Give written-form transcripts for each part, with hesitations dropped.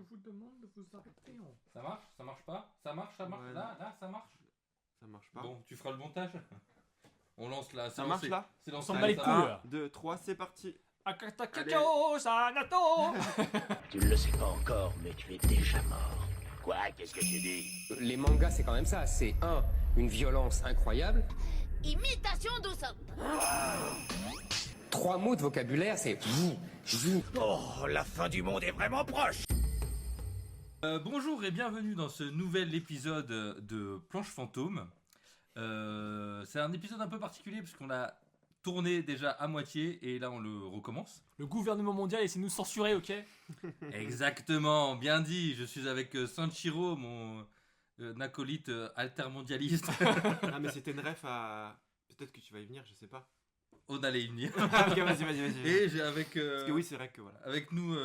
vous demande de vous arrêter. Ça marche? Ça marche pas? Ça marche? Ça marche? Ouais. Là, ça marche? Ça marche pas. Bon, tu feras le montage. On lance là. Ça marche là? C'est lancé. On s'en bat les couilles. 1, 2, 3, c'est parti. Akatakacho, Sanato. Tu ne le sais pas encore, mais tu es déjà mort. Quoi? Qu'est-ce que tu dis? Les mangas, c'est quand même ça. C'est une violence incroyable. Imitation d'Usopp. 3 mots de vocabulaire, c'est vous. Oh, la fin du monde est vraiment proche! Bonjour et bienvenue dans ce nouvel épisode de Planche Fantôme. C'est un épisode un peu particulier parce qu'on l'a tourné déjà à moitié et là on le recommence. Le gouvernement mondial essaie de nous censurer, ok? Exactement, bien dit. Je suis avec Sanchiro, mon acolyte altermondialiste. Ah, mais c'était une ref à. Peut-être que tu vas y venir, je sais pas. On allait y venir. Ah, ok, vas-y. Et j'ai avec, Parce que oui, c'est vrai que voilà. avec nous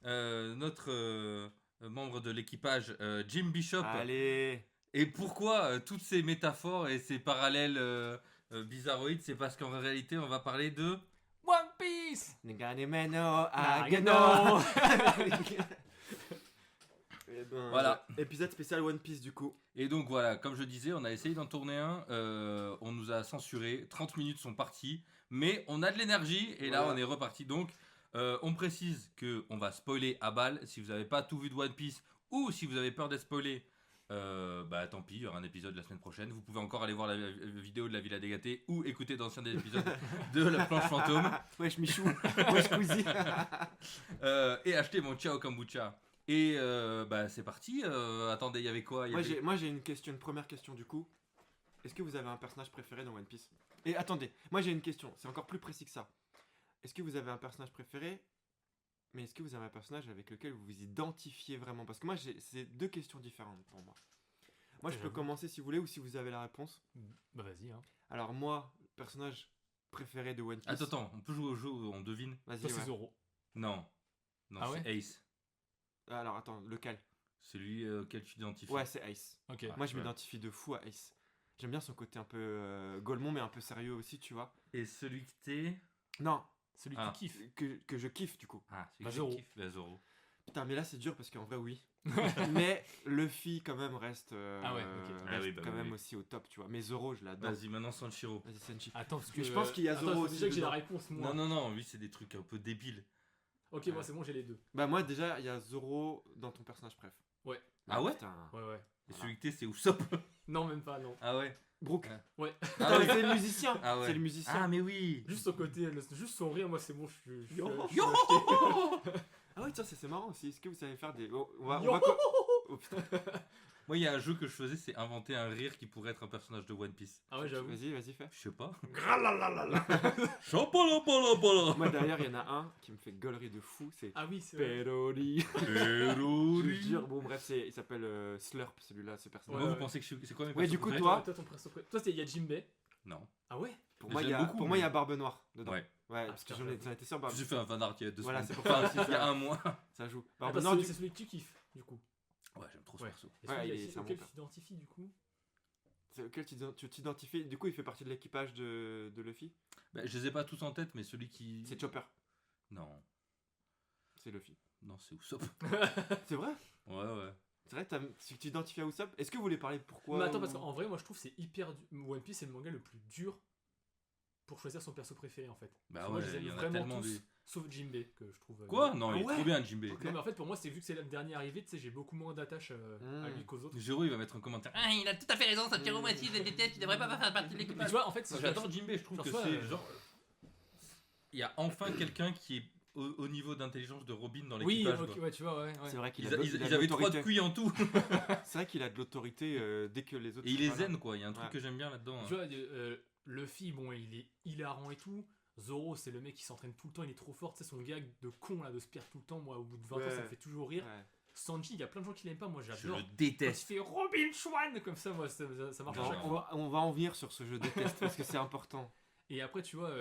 notre membre de l'équipage, Jim Bishop. Allez. Et pourquoi toutes ces métaphores et ces parallèles bizarroïdes? C'est parce qu'en réalité, on va parler de... One Piece. Neganemeno Agano. Et ben, Voilà. Épisode spécial One Piece du coup. Et donc voilà, comme je disais, on a essayé d'en tourner un, on nous a censuré, 30 minutes sont parties, mais on a de l'énergie et là Voilà. on est reparti. Donc on précise qu'on va spoiler à balle. Si vous n'avez pas tout vu de One Piece ou si vous avez peur d'être spoilé, bah tant pis, il y aura un épisode la semaine prochaine. Vous pouvez encore aller voir la vidéo de la Villa des Gâtés ou écouter d'anciens épisodes de la Planche Fantôme. Wesh Michou. Wesh Kouzi. Et acheter mon Ciao Kombucha. Et bah c'est parti. Attendez, il y avait quoi? Il y avait- Moi j'ai une question, une première question du coup. Est-ce que vous avez un personnage préféré dans One Piece? Et attendez, moi j'ai une question, c'est encore plus précis que ça. Est-ce que vous avez un personnage préféré? Mais est-ce que vous avez un personnage avec lequel vous vous identifiez vraiment? Parce que moi c'est deux questions différentes pour moi. Moi je peux J'avoue. commencer si vous voulez ou si vous avez la réponse. Bah vas-y, hein. Alors moi, personnage préféré de One Piece. Attends, on peut jouer au jeu où on devine? Vas-y, Toi, c'est ouais. Zoro. Non, Ah c'est ouais Ace. Alors attends, lequel? Celui auquel tu t'identifies. Ouais, c'est Ace. Ok. Moi je ouais. m'identifie de fou à Ace. J'aime bien son côté un peu Golemon mais un peu sérieux aussi, tu vois. Et celui que t'es... Non, Celui Ah. qui kiffe. que je kiffe du coup. Ah, celui Bah, que Zoro. tu kiffes, bah, Zoro. Putain, mais là c'est dur parce qu'en vrai, oui. Mais Luffy, quand même, reste, Ah ouais, ok. reste Ah oui, bah quand oui, même oui. aussi au top, tu vois. Mais Zoro, je l'adore. Vas-y, maintenant Sanchiro. Vas-y, Senshi. Attends, parce Mais que je pense qu'il y a Zoro Attends, faut aussi déjà que j'ai la dedans. réponse, moi. Non, lui c'est des trucs un peu débiles. Ok, moi c'est bon, j'ai les deux. Bah, moi, déjà, il y a Zoro dans ton personnage préf. Ouais. Ah ouais? Putain. Ouais. Et Voilà. celui que t'es c'est Usopp. Non, même pas, non. Ah ouais. Brook. Ouais. Ah Putain, ouais. c'est le musicien. Ah ouais. C'est le musicien. Ah mais oui. Juste son côté, juste son rire, moi c'est bon, je suis Yo. acheté. Ah ouais, tiens, c'est marrant aussi. Est-ce que vous savez faire des. Oh, on va Yo. Oh putain. Moi il y a un jeu que je faisais, c'est inventer un rire qui pourrait être un personnage de One Piece. Ah ouais, j'avoue. Vas-y, fais. Je sais pas. Gralalala. Chapalapalapala. Moi, derrière, il y en a un qui me fait gaulerie de fou. C'est Ah oui, c'est vrai. Perori. Je te Perori. jure, bon, bref, il s'appelle Slurp, celui-là, ce personnage. Moi Ouais, vous pensez que c'est quoi mes Ouais, du persos coup, préférés? toi- Ton perso préféré. Toi, il y a Jinbei. Non. Ah ouais? Pour moi, il J'aime y a, beaucoup, pour moi, il y a mais- Barbe Noire dedans. Ouais. Ouais, parce que putain, j'en étais sûr, Barbe. J'ai fait un fan art il y a 2 Voilà, semaines. c'est pour ça aussi, Il y a ça, un mois. ça joue. Ah, Barbe parce Noire, que du c'est celui que tu kiffes, du coup. Ouais, j'aime trop ce Ouais. perso. Et Ouais, celui c'est un auquel bon tu t'identifies, du coup. c'est auquel tu t'identifies. Du coup, il fait partie de l'équipage de Luffy. Bah, je les ai pas tous en tête, mais celui qui. C'est Chopper. Non. C'est Luffy. Non, c'est Usopp. C'est vrai? Ouais. C'est vrai, tu t'identifies à Usopp? Est-ce que vous voulez parler de pourquoi? Mais attends, ou- parce qu'en vrai, moi je trouve que c'est hyper. One Piece, c'est le manga le plus dur pour choisir son perso préféré en fait. Bah Parce que moi, je ouais, les aime il y en a vraiment tellement tous, des. sauf Jinbei, que je trouve. Quoi? Non, il est Ah ouais. trop bien, Jinbei. Ok. Non, mais en fait, pour moi, c'est vu que c'est le dernier arrivé, tu sais, j'ai beaucoup moins d'attache à lui qu'aux autres. Jiro, il va mettre un commentaire. Ah, il a tout à fait raison, Sanchiro, moi aussi je le déteste, il devrait pas faire partie de Mais l'équipage. tu vois, en fait, Moi, j'adore Jinbei, je trouve que François, c'est genre. Il y a enfin quelqu'un qui est au niveau d'intelligence de Robin dans Oui, l'équipage. ok, quoi. ouais, tu vois, ouais. C'est vrai qu'il Ils, a de- ils- il a ils de avaient 3 de l'autorité. couilles en tout. C'est vrai qu'il a de l'autorité dès que les autres. Et il sont est pas là. zen, quoi. Il y a un truc Ouais. que j'aime bien là-dedans. Tu vois, Luffy, bon, il est hilarant et tout. Zoro, c'est le mec qui s'entraîne tout le temps, il est trop fort. Tu sais, son gag de con là, de se perdre tout le temps, moi, au bout de 20 ans, Ouais. ça me fait toujours rire. Ouais. Sanji, il y a plein de gens qui l'aiment pas, moi Je j'adore. le Quand il déteste. fait Robin Schwan comme ça, moi ça marche à Non, chaque On fois. va en venir sur ce jeu déteste parce que c'est important. Et après, tu vois,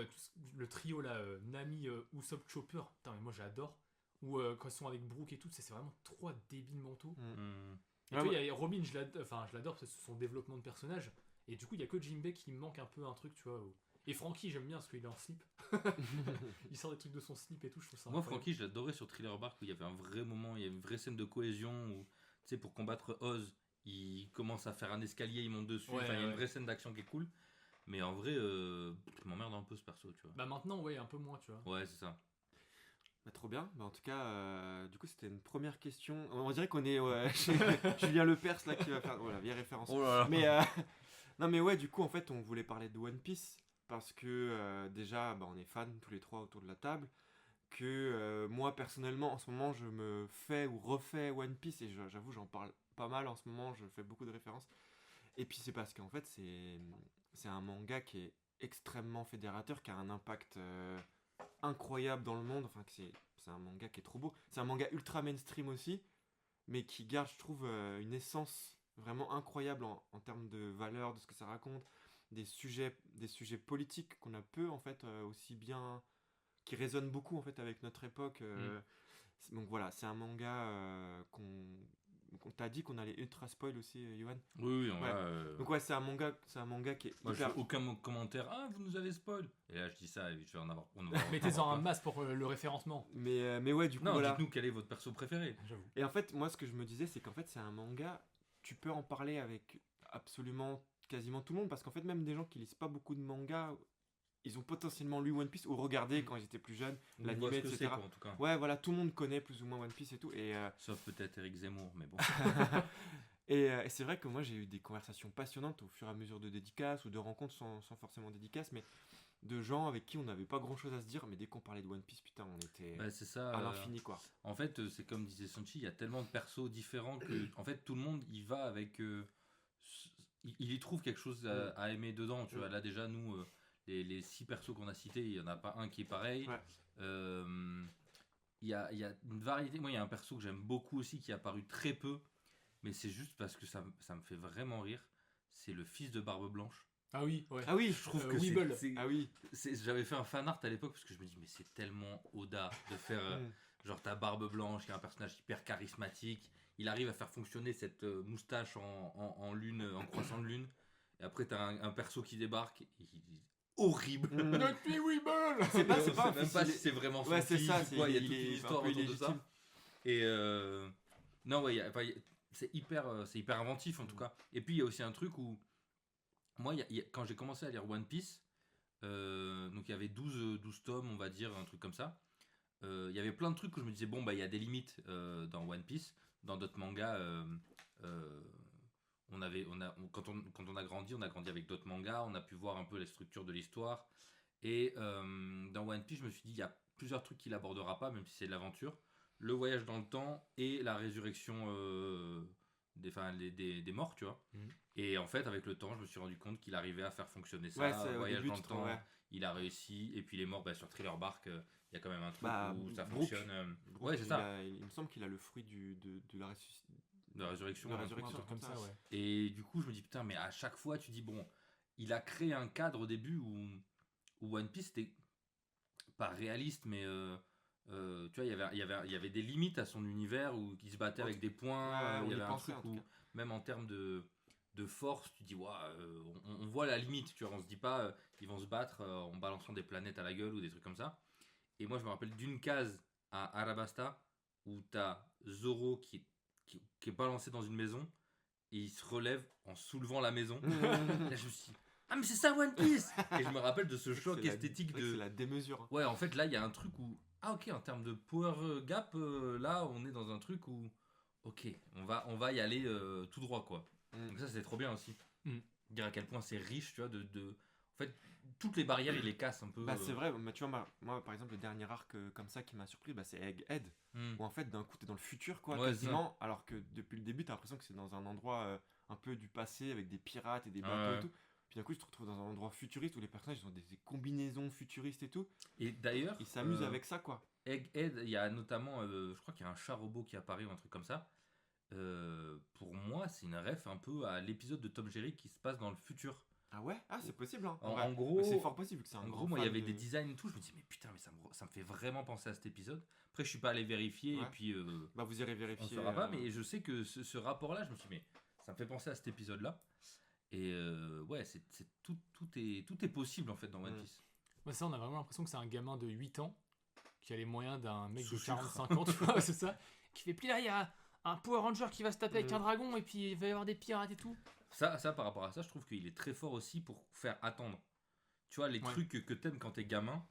le trio là, Nami, Usopp, Chopper, putain, mais moi j'adore. Ou quand ils sont avec Brook et tout, c'est vraiment 3 débiles mentaux. Hmm. Et Ouais, tu vois, il y a Robin, je l'adore parce que c'est son développement de personnage. Et du coup, il y a que Jinbei qui me manque un peu un truc, tu vois. Et Frankie, j'aime bien parce qu'il est en slip. Il sort des trucs de son slip et tout, je trouve ça Moi, incroyable. Frankie, je l'adorais sur Thriller Bark où il y avait un vrai moment, il y avait une vraie scène de cohésion où, tu sais, pour combattre Oz, il commence à faire un escalier, il monte dessus. Ouais, Enfin, il y a une ouais. vraie scène d'action qui est cool. Mais en vrai, il m'emmerde un peu ce perso, tu vois. Bah maintenant, ouais, un peu moins, tu vois. Ouais, c'est ça. Bah, trop bien. Bah, en tout cas, du coup, c'était une première question. On dirait qu'on est chez Julien Lepers là qui va faire. Oh la vieille référence. Oh là là. Mais non, mais ouais, du coup, en fait, on voulait parler de One Piece parce que déjà, bah, on est fans tous les trois autour de la table. Que moi, personnellement, en ce moment, je me fais ou refais One Piece et j'avoue, j'en parle pas mal en ce moment. Je fais beaucoup de références. Et puis, c'est parce qu'en fait, c'est un manga qui est extrêmement fédérateur, qui a un impact incroyable dans le monde. Enfin, que c'est un manga qui est trop beau. C'est un manga ultra mainstream aussi, mais qui garde, je trouve, une essence vraiment incroyable en termes de valeur, de ce que ça raconte, des sujets politiques qu'on a peu, en fait, aussi bien, qui résonnent beaucoup, en fait, avec notre époque. Donc voilà, c'est un manga qu'on t'a dit qu'on allait ultra spoil aussi, Yohan. Oui, on Ouais. va. Donc ouais, c'est un manga qui est Moi, je hyper... fais aucun commentaire. Ah, vous nous avez spoil. Et là, je dis ça et je vais en avoir. On en avoir- Mettez-en un masse pour le référencement. Mais ouais, du coup, Non, voilà. dites-nous quel est votre perso préféré. J'avoue. Et en fait, moi, ce que je me disais, c'est qu'en fait, c'est un manga, tu peux en parler avec absolument quasiment tout le monde, parce qu'en fait, même des gens qui lisent pas beaucoup de mangas, ils ont potentiellement lu One Piece ou regardé quand ils étaient plus jeunes, On voit l'animé, ce que c'est, etc. quoi, en tout cas. Ouais, tout le monde connaît plus ou moins One Piece et tout. Sauf peut-être Eric Zemmour, mais bon. Et c'est vrai que moi, j'ai eu des conversations passionnantes au fur et à mesure de dédicaces ou de rencontres sans forcément dédicaces, mais de gens avec qui on n'avait pas grand chose à se dire, mais dès qu'on parlait de One Piece, putain, on était Bah, c'est ça. à l'infini, quoi. En fait, c'est comme disait Sanchi, il y a tellement de persos différents que, en fait, tout le monde y va avec. Il y trouve quelque chose à aimer dedans. Tu vois, là déjà, nous, les 6 persos qu'on a cités, il n'y en a pas un qui est pareil. Ouais. Il y a une variété. Moi, il y a un perso que j'aime beaucoup aussi qui est apparu très peu, mais c'est juste parce que ça me fait vraiment rire. C'est le fils de Barbe Blanche. Ah oui, ouais. Ah oui, Je trouve que Weeble. ah oui. j'avais fait un fan art à l'époque parce que je me dis mais c'est tellement Oda de faire genre ta Barbe Blanche qui est un personnage hyper charismatique, il arrive à faire fonctionner cette moustache en lune, en croissant de lune, et après t'as un perso qui débarque, horrible. Depuis Weeble. C'est pas On sait un même fils, pas il si est- c'est vraiment son Ouais, c'est fils ça, ou quoi, il y a toute est une un histoire peu autour de ça. illégitime. Et non, ouais, c'est hyper inventif en tout cas. Et puis il y a aussi un truc où, moi, quand j'ai commencé à lire One Piece, donc il y avait 12 tomes, on va dire, un truc comme ça. Il y avait plein de trucs où je me disais, bon, bah il y a des limites dans One Piece. Dans d'autres mangas, quand on a grandi avec d'autres mangas, on a pu voir un peu les structures de l'histoire. Et dans One Piece, je me suis dit, il y a plusieurs trucs qu'il abordera pas, même si c'est de l'aventure. Le voyage dans le temps et la résurrection des morts, tu vois. Et en fait, avec le temps, je me suis rendu compte qu'il arrivait à faire fonctionner ça. Ouais, c'est au Voyage début, dans le tu temps, ouais. il a réussi. Et puis les morts, sur Thriller Bark, il y a quand même un truc Bah, où ça Brooke. fonctionne. Brooke, Ouais, c'est ça. il me semble qu'il a le fruit de la résurrection. De la résurrection. La un truc résurrection, comme ça. Comme ça, ouais. Et du coup, je me dis, putain, mais à chaque fois, tu dis, bon, il a créé un cadre au début où One Piece était pas réaliste, mais tu vois, il y avait des limites à son univers où il se battait avec des points. Ouais, Il y on y avait un pensait, truc en tout où, cas. même en termes de force, tu dis, waouh, on voit la limite, tu vois, on se dit pas, ils vont se battre en balançant des planètes à la gueule ou des trucs comme ça. Et moi, je me rappelle d'une case à Arabasta où t'as Zoro qui est balancé dans une maison et il se relève en soulevant la maison. Là, je me suis dit, ah, mais c'est ça One Piece! Et je me rappelle de ce choc esthétique C'est de. la démesure. Hein. Ouais, en fait, là, il y a un truc où. Ah, ok, en termes de power gap, là, on est dans un truc où. Ok, on va y aller tout droit, quoi. Donc, ça, c'est trop bien aussi. Dire à quel point c'est riche, tu vois, En fait, toutes les barrières, il les casse un peu. Bah, c'est vrai, tu vois, moi, par exemple, le dernier arc comme ça qui m'a surpris, bah, c'est Egghead. Où en fait, d'un coup, t'es dans le futur, quoi, Ouais, quasiment. Alors que depuis le début, t'as l'impression que c'est dans un endroit un peu du passé avec des pirates et des bateaux Ouais. et tout. Puis d'un coup, tu te retrouves dans un endroit futuriste où les personnages ils ont des combinaisons futuristes et tout. Et d'ailleurs. Ils s'amusent avec ça, quoi. Egghead, il y a notamment, je crois qu'il y a un chat robot qui apparaît ou un truc comme ça. Pour moi, c'est une ref un peu à l'épisode de Tom Jerry qui se passe dans le futur. Ah ouais? Ah, c'est possible, hein. En Ouais. gros, Mais c'est fort possible que c'est un En grand gros, moi, il y fan avait de- des designs et tout. Je me dis, mais putain, mais ça me fait vraiment penser à cet épisode. Après, je suis pas allé vérifier Ouais. et puis Bah, vous irez on vérifier. saura pas. Mais je sais que ce rapport-là, je me suis dit, mais ça me fait penser à cet épisode-là. Et ouais, tout est possible en fait dans One Mm. Piece. Ouais, ça, on a vraiment l'impression que c'est un gamin de 8 ans qui a les moyens d'un mec Sous de sucre. 45 ans, tu vois, c'est ça. Qui fait, puis là, il y a un Power Ranger qui va se taper avec Mm. un dragon, et puis il va y avoir des pirates et tout. Ça, par rapport à ça, je trouve qu'il est très fort aussi pour faire attendre. Tu vois, les Ouais. trucs que t'aimes quand t'es gamin,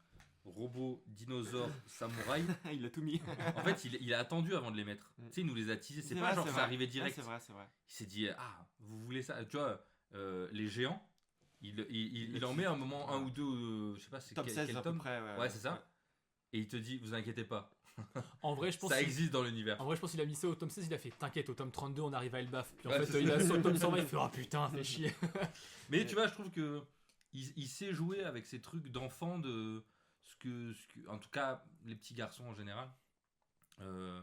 robots, dinosaures, samouraïs, Il a tout mis. en fait, il a attendu avant de les mettre. Mm. Tu sais, il nous les a teasés. C'est C'est pas vrai, genre c'est ça vrai. arrivait Ouais, direct. c'est vrai, c'est vrai. Il s'est dit, ah, vous voulez ça? Tu vois, les géants, il en met un moment, un ou deux, je sais pas, c'est Top 16 quel à peu tome. près. Ouais, c'est ça. Et il te dit, vous inquiétez pas, En vrai, je pense ça qu'il- existe dans l'univers. En vrai, je pense qu'il a mis ça au tome 16, il a fait t'inquiète, au tome 32, on arrive à Elbaf. Puis en Ouais, fait, c'est il a ça. sur le tome 120, il fait oh putain, fait chier. Mais tu vois, je trouve que il sait jouer avec ces trucs d'enfant de en tout cas, les petits garçons en général, euh,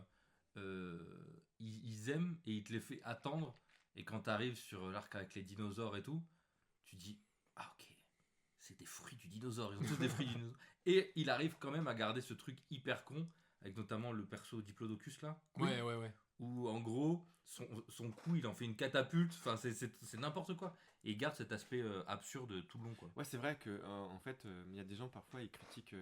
ils aiment et il te les fait attendre. Et quand t'arrives sur l'arc avec les dinosaures et tout, tu dis ah ok, c'est des fruits du dinosaure, ils ont tous des fruits du dinosaure. Et il arrive quand même à garder ce truc hyper con avec notamment le perso Diplodocus là. Ouais, ouais, ouais. Où en gros son cou il en fait une catapulte, enfin c'est n'importe quoi, et il garde cet aspect absurde tout le long quoi. Ouais, c'est vrai que en fait, il y a des gens parfois ils critiquent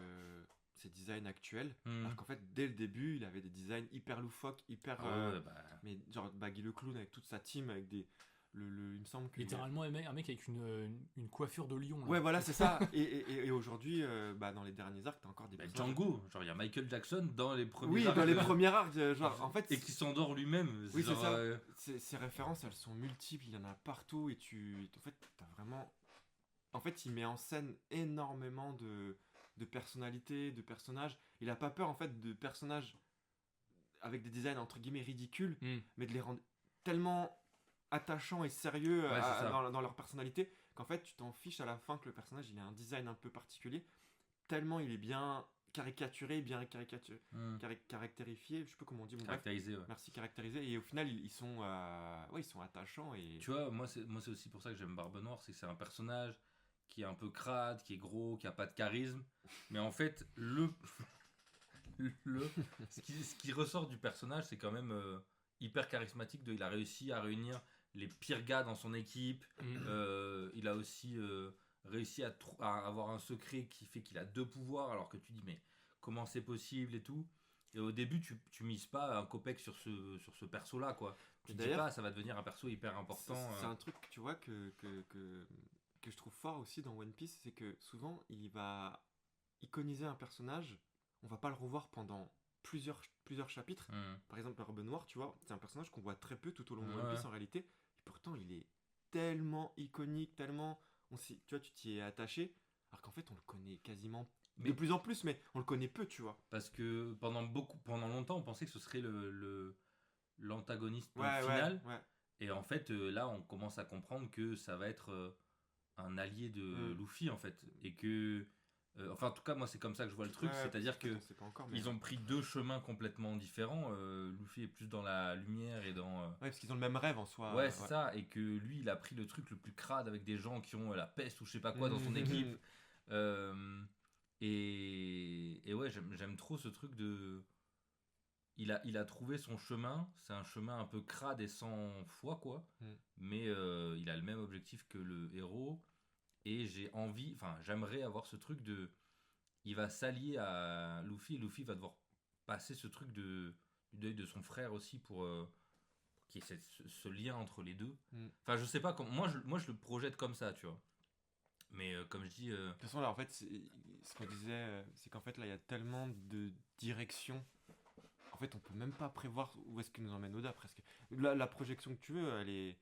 ses designs actuels, Mhm. alors qu'en fait dès le début il avait des designs hyper loufoques, hyper Ah ouais, bah, mais genre Baggy le clown avec toute sa team avec des il me semble que Littéralement, un mec avec une coiffure de lion. Là. ouais voilà c'est ça et aujourd'hui dans les derniers arcs t'as encore des bah, personnages- Django, genre il y a Michael Jackson dans les premiers oui arcs dans les de- premiers arcs genre en fait et qui s'endort lui-même. oui c'est genre, ça ces références elles sont multiples, il y en a partout et en fait t'as vraiment en fait il met en scène énormément de personnalités, de personnages. Il a pas peur en fait de personnages avec des designs entre guillemets ridicules, Mm. mais de les rendre tellement attachants et sérieux Ouais, c'est ça. dans leur personnalité qu'en fait tu t'en fiches à la fin que le personnage il ait un design un peu particulier, tellement il est bien caricaturé, bien Hmm, caractérifié, je sais pas comment on dit, bon, bref. caractérisé, ouais. Merci, caractérisé, et au final ils sont ouais, ils sont attachants et Tu vois, moi c'est aussi pour ça que j'aime Barbe Noire, c'est que c'est un personnage qui est un peu crade, qui est gros, qui a pas de charisme, mais en fait ce qui ressort du personnage, c'est quand même hyper charismatique. Il a réussi à réunir les pires gars dans son équipe. Il a aussi réussi à avoir un secret qui fait qu'il a 2 pouvoirs, alors que tu dis mais comment c'est possible et tout. Et au début, tu mises pas un copec sur ce perso-là, quoi. Tu Et te dis d'ailleurs, pas, ça va devenir un perso hyper important. c'est un truc, tu vois, que je trouve fort aussi dans One Piece, c'est que souvent, il va iconiser un personnage, on va pas le revoir pendant plusieurs chapitres. Par exemple, Barbe Noire, tu vois, c'est un personnage qu'on voit très peu tout au long de One Ouais. Piece en réalité, et pourtant, il est tellement iconique, tellement... tu vois, tu t'y es attaché, alors qu'en fait, on le connaît quasiment Mais- de plus en plus, mais on le connaît peu, tu vois. Parce que pendant longtemps, on pensait que ce serait l'antagoniste final. Ouais. Et en fait, là, on commence à comprendre que ça va être un allié de Luffy, en fait. Et que. Enfin, en tout cas, moi, c'est comme ça que je vois le truc. Ouais, C'est-à-dire parce que on sait pas encore, mais- ils ont pris 2 chemins complètement différents. Luffy est plus dans la lumière et dans. Ouais, parce qu'ils ont le même rêve en soi. Ouais, c'est ça. Et que lui, il a pris le truc le plus crade avec des gens qui ont la peste ou je sais pas quoi dans son Mhm. équipe. Et ouais, j'aime trop ce truc de. Il a trouvé son chemin. C'est un chemin un peu crade et sans foi, quoi. Mais il a le même objectif que le héros. Et j'aimerais avoir ce truc de. Il va s'allier à Luffy. Et Luffy va devoir passer ce truc du deuil de son frère aussi pour qu'il y ait ce lien entre les deux. Enfin, je sais pas, moi je le projette comme ça, tu vois. Mais comme je dis. De toute façon, là, en fait, ce qu'on disait, c'est qu'en fait, là, il y a tellement de directions. En fait, on peut même pas prévoir où est-ce qu'il nous emmène Oda, presque. La projection que tu veux, elle est...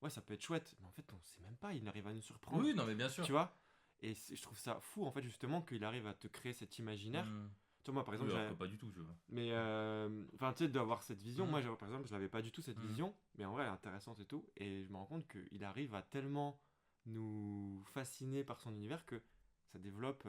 Ouais, ça peut être chouette, mais en fait, on sait même pas, il arrive à nous surprendre. Oui, non, mais bien sûr. Tu vois. Et je trouve ça fou, en fait, justement, qu'il arrive à te créer cet imaginaire. Tu vois, moi, par exemple, Oui, alors que pas du tout, tu vois. mais enfin tu sais d'avoir cette vision, Mhm. moi par exemple je n'avais pas du tout cette Mhm. vision, mais en vrai elle est intéressante et tout, et je me rends compte qu'il arrive à tellement nous fasciner par son univers que ça développe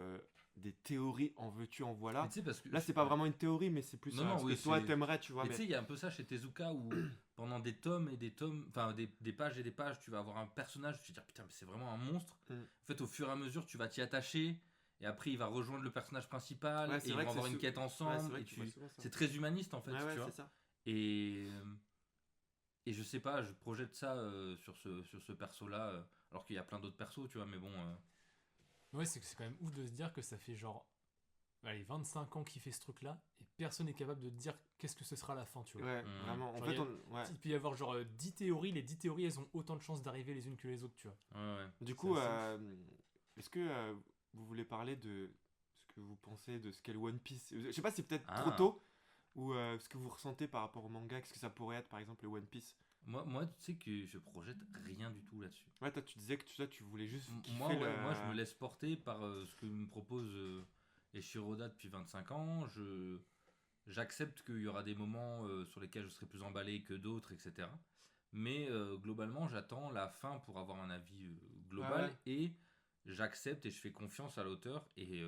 des théories en veux-tu en voilà. Mais tu sais, parce que Là c'est pas vraiment une théorie, mais c'est plus Non, ce oui, que toi c'est- t'aimerais, tu vois. Mais Mais... tu sais, il y a un peu ça chez Tezuka où pendant des tomes et des tomes, enfin des pages et des pages, tu vas avoir un personnage, tu vas te dire putain, mais c'est vraiment un monstre. Mm. En fait, au fur et à mesure, tu vas t'y attacher. Et après, il va rejoindre le personnage principal. Ouais, et c'est ils vrai vont que avoir c'est une quête Ouais, ensemble. c'est vrai Et que tu vois souvent ça. c'est très humaniste en fait, Ouais, tu ouais, vois. c'est ça. Et Et je sais pas, je projette ça sur ce perso-là, alors qu'il y a plein d'autres persos, tu vois, mais bon. Ouais, c'est que c'est quand même ouf de se dire que ça fait genre, allez, 25 ans qu'il fait ce truc-là, et personne n'est capable de te dire qu'est-ce que ce sera à la fin, tu vois. Ouais, Mm. vraiment. En Genre, fait, y a- ouais. Il peut y avoir genre 10 théories, les 10 théories, elles ont autant de chances d'arriver les unes que les autres, tu vois. Ouais. Du coup, C'est assez est-ce que vous voulez parler de ce que vous pensez de ce qu'est le One Piece? Je sais pas si c'est peut-être Ah. trop tôt, ou ce que vous ressentez par rapport au manga, qu'est-ce que ça pourrait être par exemple le One Piece? Moi, tu sais que je projette rien du tout là-dessus. Ouais, toi tu disais que tu voulais juste kiffer Moi, le... moi, je me laisse porter par ce que me propose Eiichiro depuis 25 ans. J'accepte qu'il y aura des moments sur lesquels je serai plus emballé que d'autres, etc. Mais globalement, j'attends la fin pour avoir un avis global Ouais. et j'accepte et je fais confiance à l'auteur et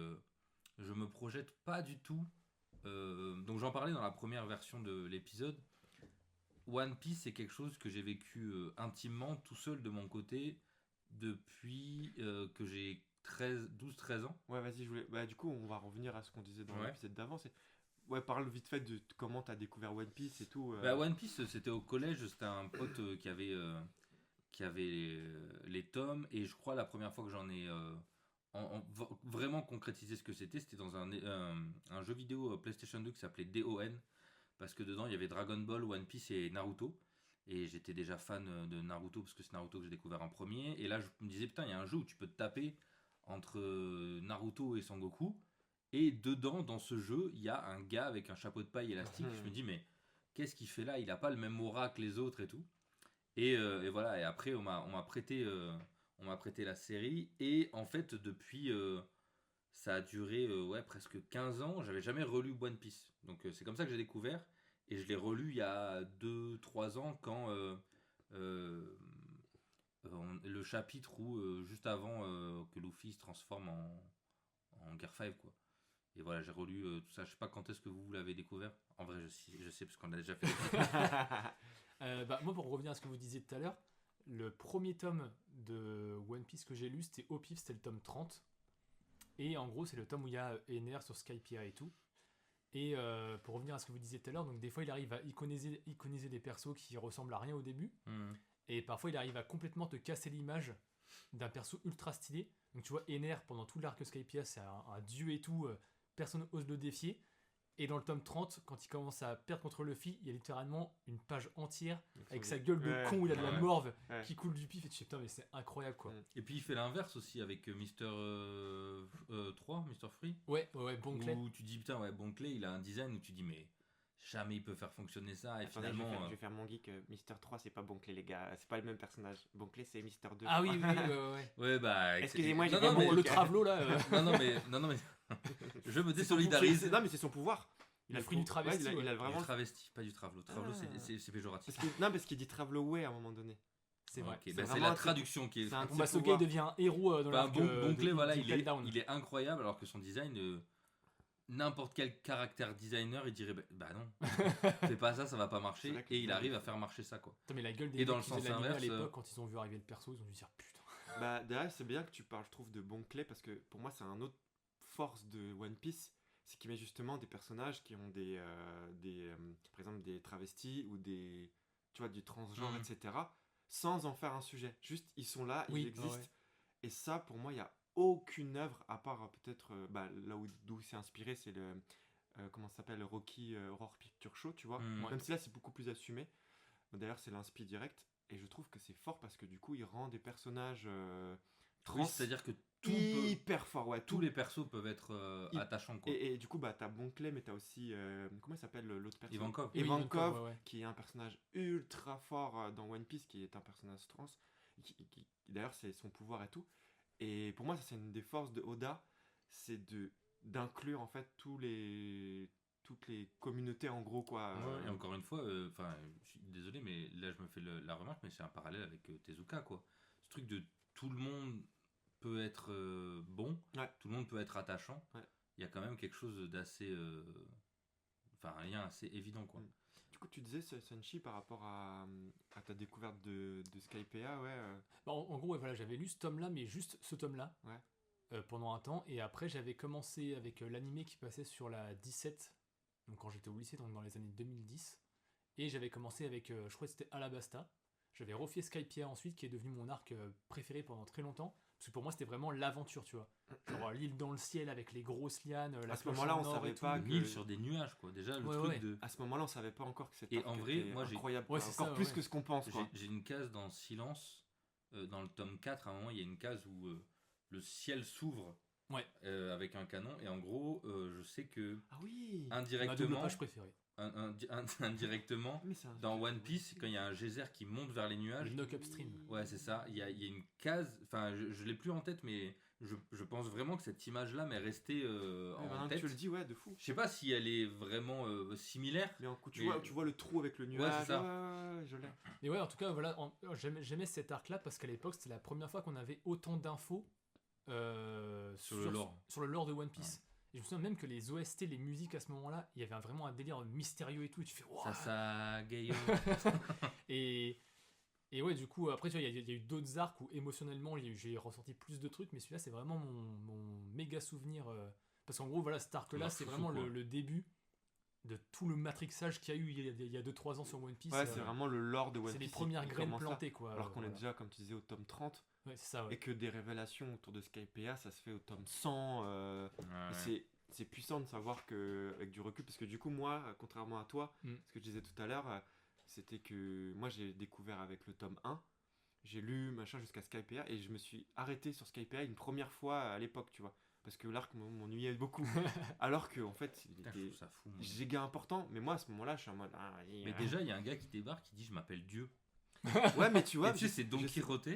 je me projette pas du tout. Donc j'en parlais dans la première version de l'épisode. One Piece, c'est quelque chose que j'ai vécu intimement tout seul de mon côté depuis que j'ai 12-13 ans. Ouais, vas-y, je voulais... Bah du coup, on va revenir à ce qu'on disait dans Ouais. l'épisode d'avant, c'est... Ouais, parle vite fait de comment t'as découvert One Piece et tout. Bah, One Piece, c'était au collège, c'était un pote qui avait les tomes, et je crois la première fois que j'en ai vraiment concrétisé ce que c'était dans un jeu vidéo PlayStation 2 qui s'appelait DON, parce que dedans il y avait Dragon Ball, One Piece et Naruto, et j'étais déjà fan de Naruto, parce que c'est Naruto que j'ai découvert en premier, et là je me disais, putain, il y a un jeu où tu peux te taper entre Naruto et Sangoku, et dedans, dans ce jeu, il y a un gars avec un chapeau de paille élastique. Je me dis, mais qu'est-ce qu'il fait là? Il a pas le même aura que les autres et tout. Et voilà, et après, on m'a prêté la série. Et en fait, depuis, ça a duré ouais, presque 15 ans. J'avais jamais relu One Piece. Donc c'est comme ça que j'ai découvert. Et je l'ai relu il y a 2-3 ans quand le chapitre où, juste avant que Luffy se transforme en Gear 5, quoi. Et voilà, j'ai relu tout ça. Je sais pas quand est-ce que vous l'avez découvert. En vrai, je sais parce qu'on a déjà fait. Bah, moi, pour revenir à ce que vous disiez tout à l'heure, le premier tome de One Piece que j'ai lu, c'était au pif, c'était le tome 30. Et en gros, c'est le tome où il y a Ener sur Skypiea et tout. Et pour revenir à ce que vous disiez tout à l'heure, donc des fois, il arrive à iconiser des persos qui ressemblent à rien au début. Et parfois, il arrive à complètement te casser l'image d'un perso ultra stylé. Donc tu vois, Ener, pendant tout l'arc Skypiea, c'est un dieu et tout. Personne n'ose le défier. Et dans le tome 30, quand il commence à perdre contre Luffy, il y a littéralement une page entière avec sa gueule de Ouais, con où il a de la ouais. morve Ouais. qui coule du pif. Et tu sais, putain, mais c'est incroyable quoi. Mm. Et puis il fait l'inverse aussi avec Mister 3, Mister Free. Ouais, bon clé. Où tu dis putain, ouais, Bonclay, il a un design où tu dis, mais jamais il peut faire fonctionner ça. Et Attendez, finalement. je vais faire mon geek. Mister 3, c'est pas Bonclé, les gars. C'est pas le même personnage. Bonclé, c'est Mister 2. Ah oui, ouais. Ouais, bah. Excusez-moi, non, j'ai non, fait mais, Bon, le Travelo là, non, mais. Je me C'est son désolidarise. Non, mais c'est son pouvoir. Le fruit du travesti, Ouais, il a ouais. vraiment. Du travesti, pas du travelo. Travelo, Ah. c'est péjoratif. Non, parce qu'il dit Travelaway à un moment donné. C'est vrai. Ok, C'est bah, c'est vraiment la un truc- traduction qui est. c'est un- Bon, bah, ses Sogei pouvoirs. devient un héros dans Bah, l'arc Bonclay, voilà, il Down. est incroyable, alors que son design, n'importe quel caractère designer, il dirait bah non, fais pas ça, ça va pas C'est marcher. vrai que Et il c'est arrive à faire marcher ça, quoi. Putain, mais la gueule des Et dans mecs le qui faisaient sens l'anime à inverse, l'époque, quand ils ont vu arriver le perso, ils ont dû se dire putain. Bah, derrière, c'est bien que tu parles, je trouve, de Bonclay parce que pour moi, c'est un autre force de One Piece. C'est qu'il met justement des personnages qui ont par exemple, des travestis ou des, tu vois, du transgenre, Mhm. etc. Sans en faire un sujet. Juste, ils sont là, Oui, ils existent. ouais. Et ça, pour moi, il n'y a aucune œuvre, à part peut-être, là d'où c'est inspiré, c'est comment ça s'appelle, Rocky Horror Picture Show, tu vois. Mm. Même si là, c'est beaucoup plus assumé. D'ailleurs, c'est l'inspi direct. Et je trouve que c'est fort parce que du coup, il rend des personnages trans Oui, c'est-à-dire que hyper fort. Ouais, tous les persos peuvent être Il- attachants, quoi. Et du coup, bah, t'as Bonclay, mais t'as aussi. Comment il s'appelle l'autre personnage? Ivankov. Oui, Ivankov, ouais. qui est un personnage ultra fort dans One Piece, qui est un personnage trans. D'ailleurs, c'est son pouvoir et tout. Et pour moi, ça, c'est une des forces de Oda, c'est d'inclure en fait toutes les communautés en gros, quoi. Et encore une fois, enfin, je suis désolé, mais là je me fais la remarque, mais c'est un parallèle avec Tezuka, quoi. Ce truc de tout le monde peut être bon, Ouais. tout le monde peut être attachant. Ouais. Il y a quand même quelque chose d'assez, enfin, un lien assez évident, quoi. Mm. Du coup, tu disais, Senshi, par rapport à ta découverte de Skypiea, ouais. Bah, en gros, ouais, voilà, j'avais lu ce tome-là, mais juste ce tome-là, Ouais. pendant un temps. Et après, j'avais commencé avec l'animé qui passait sur la 17, donc quand j'étais au lycée, donc dans les années 2010. Et j'avais commencé avec, je crois que c'était Alabasta. J'avais refait Skypiea ensuite, qui est devenu mon arc préféré pendant très longtemps. Parce que pour moi, c'était vraiment l'aventure, tu vois. Genre l'île dans le ciel avec les grosses lianes, la À ce cloche moment-là, en on or savait et tout. pas Une que- île sur des nuages, quoi. Déjà, le Ouais, truc ouais. de. À ce moment-là, on savait pas encore que c'était Et en vrai, moi, j'ai- incroyable. Ouais, c'est Encore ça, plus ouais. que ce qu'on pense, quoi. J'ai une case dans Silence, dans le tome 4, à un moment, il y a une case où le ciel s'ouvre Ouais. avec un canon, et en gros, je sais que Ah oui. Ma double indirectement, page préférée. indirectement, Mais c'est un dans super One Piece, One quand il y a un geyser qui monte vers les nuages, Le knock upstream. ouais, c'est ça, il y a une case, enfin, je l'ai plus en tête, mais je pense vraiment que cette image-là m'est restée Ouais, en maintenant que tête. tu le dis, ouais, de fou. Je sais pas si elle est vraiment similaire. Mais en coup, Mais- tu vois le trou avec le nuage. c'est ça. Ouais, je l'ai. Et ouais, en tout cas, voilà, j'aimais cet arc-là parce qu'à l'époque, c'était la première fois qu'on avait autant d'infos Sur le lore. sur le lore de One Piece. Et je me souviens même que les OST, les musiques à ce moment-là, il y avait vraiment un délire mystérieux et tout. Et tu fais, Wouah. Ça, Gaio. Et ouais, du coup, après, tu vois, il y a eu d'autres arcs où émotionnellement, j'ai ressorti plus de trucs, mais celui-là, c'est vraiment mon méga souvenir. Parce qu'en gros, voilà, cet arc-là, Ouais, c'est fou, vraiment quoi. le début de tout le matrixage qu'il y a eu il y a 2-3 ans sur One Piece. Ouais, c'est vraiment le lore de One c'est Piece. les premières il graines commence là. plantées, quoi. Alors qu'on est voilà. déjà, comme tu disais, au tome 30. Ouais, c'est ça, ouais. Et que des révélations autour de Skypiea, ça se fait au tome 100. Ouais. C'est puissant de savoir que, avec du recul, parce que du coup, moi, contrairement à toi, ce que je disais tout à l'heure, c'était que moi, j'ai découvert avec le tome 1. J'ai lu machin jusqu'à Skypiea et je me suis arrêté sur Skypiea une première fois à l'époque, tu vois. Parce que l'arc m'ennuyait beaucoup. Alors que, en fait, il Putain, je était trouve ça fou. moi. giga important. Mais moi, à ce moment-là, je suis en mode. Ah, vas-y, Mais hein. déjà, il y a un gars qui débarque qui dit je m'appelle Dieu. Ouais, mais tu vois. Et tu sais, c'est Don je sais- Quirote.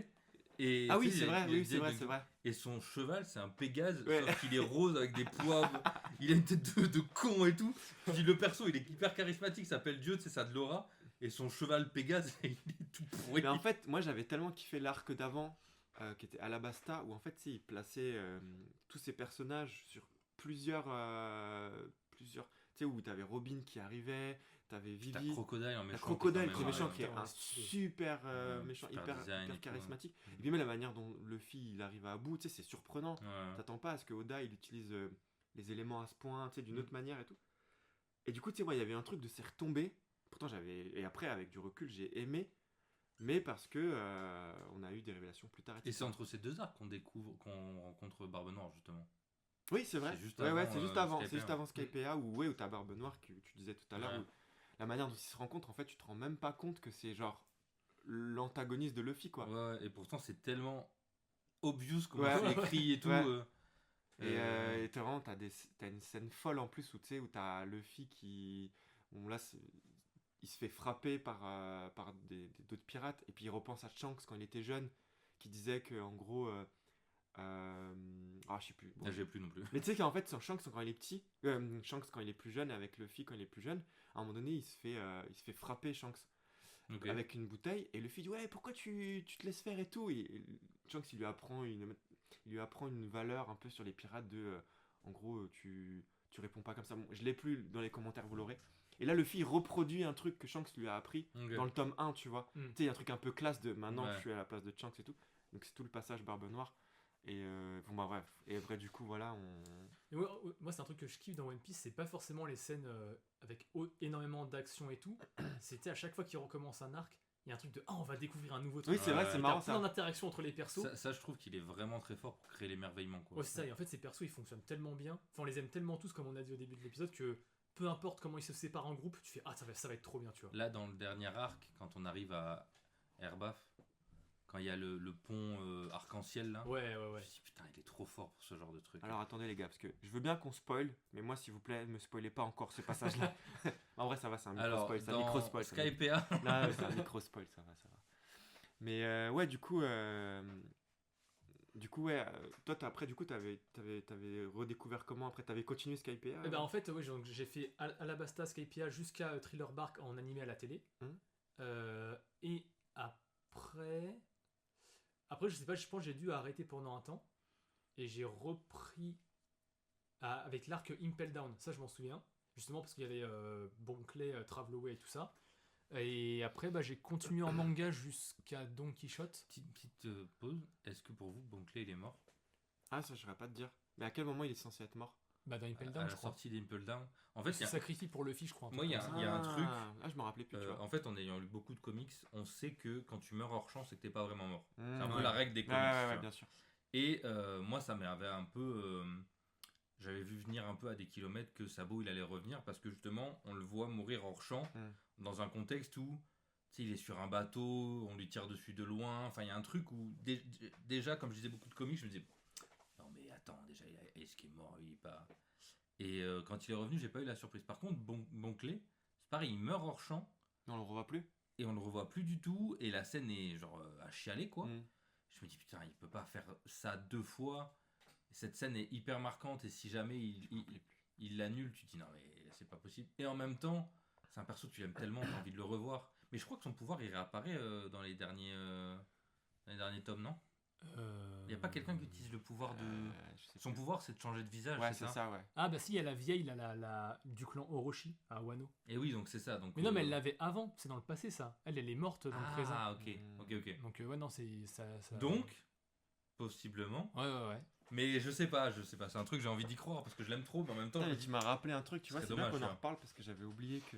Et Ah tu oui, sais, c'est il y a- vrai, il y a oui, c'est une vrai, diète c'est de- vrai. Et son cheval, c'est un Pégase, Ouais. sauf qu'il est rose avec des poivres. Il a une tête de con et tout. Je dis, le perso, il est hyper charismatique, s'appelle Dieu, c'est ça de l'aura. Et son cheval Pégase, il est tout pourri. Mais en fait, moi, j'avais tellement kiffé l'arc d'avant, qui était Alabasta, où en fait, tu sais, il plaçait tous ces personnages sur plusieurs. Tu sais, où t'avais Robin qui arrivait, t'avais T'as Vivi. Crocodile en méchant. La Crocodile quand qui est même, méchant, ouais. qui est ouais, un stylé. super Ouais, méchant, super hyper, design et hyper tout, charismatique. ouais. Et puis même la manière dont Luffy il arrive à bout, tu sais, c'est surprenant. Ouais. T'attends pas à ce que Oda il utilise les éléments à ce point, tu sais, d'une Mm. autre manière et tout. Et du coup, tu sais, moi, il y avait un truc de s'y retomber. Pourtant, et après, avec du recul, j'ai aimé. Mais parce que on a eu des révélations plus tard. Et etc. c'est entre ces deux arcs qu'on rencontre Barbe Noire, justement. Oui, c'est vrai. C'est juste Ouais, avant, c'est juste Skypiea. avant. C'est juste avant Skypiea où t'as Barbe Noire que tu disais tout à l'heure. Ouais. Où la manière dont ils se rencontrent, en fait, tu te rends même pas compte que c'est genre l'antagoniste de Luffy, quoi. Ouais, et pourtant, c'est tellement obvious comment Ouais. c'est écrit et tout. Ouais. Euh, Et t'as vraiment, t'as une scène folle en plus où tu sais, où t'as Luffy qui. Bon, là, il se fait frapper par d'autres pirates. Et puis il repense à Shanks quand il était jeune, qui disait que en gros. Ah, je sais plus. Bon. Là, j'ai plus non plus. Mais tu sais qu'en fait, Shanks, quand il est petit, Shanks, quand il est plus jeune, avec Luffy, quand il est plus jeune, à un moment donné, il se fait frapper, Shanks, Ok. avec une bouteille. Et Luffy dit, ouais, pourquoi tu te laisses faire et tout. Et Shanks, il lui apprend une valeur un peu sur les pirates de, en gros, tu réponds pas comme ça. Bon, je l'ai plus dans les commentaires, vous l'aurez. Et là, Luffy reproduit un truc que Shanks lui a appris Ok. dans le tome 1, tu vois. Mm. Tu sais, il y a un truc un peu classe de maintenant Ouais. que je suis à la place de Shanks et tout. Donc c'est tout le passage Barbe Noire. Et bon bah bref. Et après du coup voilà Mais moi, c'est un truc que je kiffe dans One Piece, c'est pas forcément les scènes avec énormément d'action et tout. C'était à chaque fois qu'il recommence un arc, il y a un truc de on va découvrir un nouveau truc. Oui c'est vrai Ouais. c'est Et marrant t'as plein ça. d'interactions entre les persos. Ça, je trouve qu'il est vraiment très fort pour créer l'émerveillement. Quoi. Ouais, c'est ça, et en fait, ces persos ils fonctionnent tellement bien. Enfin, on les aime tellement tous, comme on a dit au début de l'épisode, que peu importe comment ils se séparent en groupe, tu fais ça va être trop bien, tu vois. Là, dans le dernier arc, quand on arrive à Erbaf, quand il y a le pont arc-en-ciel là, Ouais. je me dis putain, il est trop fort pour ce genre de truc. Alors attendez les gars parce que je veux bien qu'on spoil mais moi s'il vous plaît ne me spoilez pas encore ce passage là. En vrai ça va c'est un micro Alors, spoil, c'est un dans micro spoil. Skypiea, Non mais c'est un micro spoil ça va. Mais ouais du coup ouais toi après du coup t'avais redécouvert comment après t'avais continué Skypiea. Et ben en fait, ouais, j'ai fait Alabasta, Skypiea jusqu'à Thriller Bark en animé à la télé. Et après, je sais pas, je pense que j'ai dû arrêter pendant un temps. Et j'ai repris avec l'arc Impel Down. Ça, je m'en souviens. Justement parce qu'il y avait Bonclay, Travel Away et tout ça. Et après, j'ai continué en manga jusqu'à Don Quichotte. petite pause. Est-ce que pour vous, Bonclay il est mort? Ah ça je saurais pas te dire. Mais à quel moment il est censé être mort? Bah, dans Impel à Down, la je crois. sortie d'Impel Down. En Il fait, se sacrifie pour Luffy, je crois. un Moi, truc il y a comme ça. il y a un truc. Ah, je me rappelais plus, tu vois. En fait, en ayant lu beaucoup de comics, on sait que quand tu meurs hors champ, c'est que t'es pas vraiment mort. C'est un peu Ouais. la règle des Ouais, comics. ouais, tu ouais, vois. bien sûr. Et moi, ça m'avait un peu. J'avais vu venir un peu à des kilomètres que Sabo il allait revenir parce que justement, on le voit mourir hors champ dans un contexte où tu sais, il est sur un bateau, on lui tire dessus de loin. Enfin, il y a un truc où déjà, comme je disais beaucoup de comics, je me disais non, mais attends, déjà, est-ce qu'il est mort? Il est pas. Et quand il est revenu, j'ai pas eu la surprise. Par contre, bon clé, c'est pareil, il meurt hors champ Non, on le revoit plus. et on le revoit plus du tout. Et la scène est genre à chialer quoi. Mm. Je me dis putain, il peut pas faire ça 2 fois. Cette scène est hyper marquante et si jamais il l'annule, tu te dis non mais c'est pas possible. Et en même temps, c'est un perso que tu aimes tellement, t'as envie de le revoir. Mais je crois que son pouvoir il réapparaît dans les derniers tomes, non? Il y a pas quelqu'un qui utilise le pouvoir de. Je sais Son plus. pouvoir c'est de changer de visage, Ouais, c'est c'est ça. ça, ouais. Ah, bah si, il y a la vieille, la du clan Orochi à Wano. Et oui, donc c'est ça. Donc, Mais non, mais elle l'avait avant, c'est dans le passé ça. Elle est morte dans le présent. Ah, ok. Donc, ouais, non, c'est ça. Donc, possiblement. Ouais. Mais je sais pas, c'est un truc, j'ai envie d'y croire parce que je l'aime trop, mais en même temps. Putain, je mais me dis, tu m'as rappelé un truc, tu vois, C'est c'est bien dommage, qu'on en ça. reparle parce que j'avais oublié que.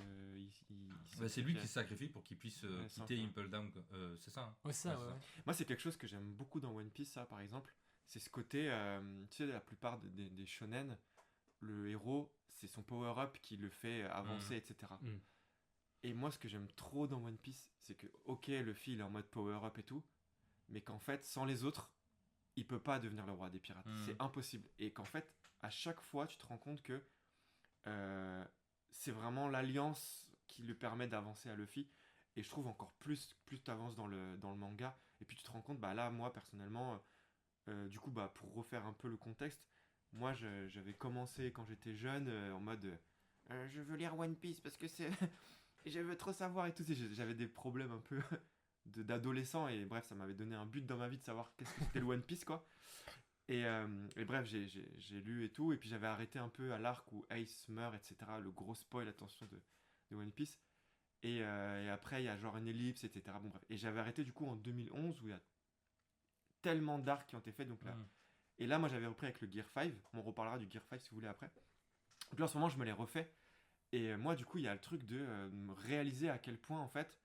c'est lui qui se sacrifie pour qu'il puisse Ouais, quitter sans Impel Down, quoi. C'est ça. Hein. Ouais, ça, Ouais, ouais. Moi, c'est quelque chose que j'aime beaucoup dans One Piece, ça, par exemple. C'est ce côté, tu sais, la plupart des shonen, le héros, c'est son power-up qui le fait avancer, etc. Mm. Et moi, ce que j'aime trop dans One Piece, c'est que, ok, Luffy, il est en mode power-up et tout, mais qu'en fait, sans les autres, il peut pas devenir le roi des pirates. Mm. C'est impossible. Et qu'en fait, à chaque fois, tu te rends compte que c'est vraiment l'alliance qui lui permet d'avancer à Luffy. Et je trouve encore plus tu avances dans le manga. Et puis tu te rends compte, bah là, moi, personnellement, du coup, bah, pour refaire un peu le contexte, moi, j'avais commencé quand j'étais jeune en mode je veux lire One Piece parce que c'est. Je veux trop savoir et tout. J'avais des problèmes un peu d'adolescent et bref, ça m'avait donné un but dans ma vie de savoir qu'est-ce que c'était le One Piece, quoi. Et bref, j'ai lu et tout. Et puis j'avais arrêté un peu à l'arc où Ace meurt, etc. Le gros spoil, attention, de One Piece. Et après, il y a genre une ellipse, etc. Bon, bref. Et j'avais arrêté du coup en 2011 où il y a tellement d'arcs qui ont été faits. Donc là. Et là, moi, j'avais repris avec le Gear 5. On reparlera du Gear 5 si vous voulez après. Donc là, en ce moment, je me l'ai refait. Et moi, du coup, il y a le truc de me réaliser à quel point, en fait,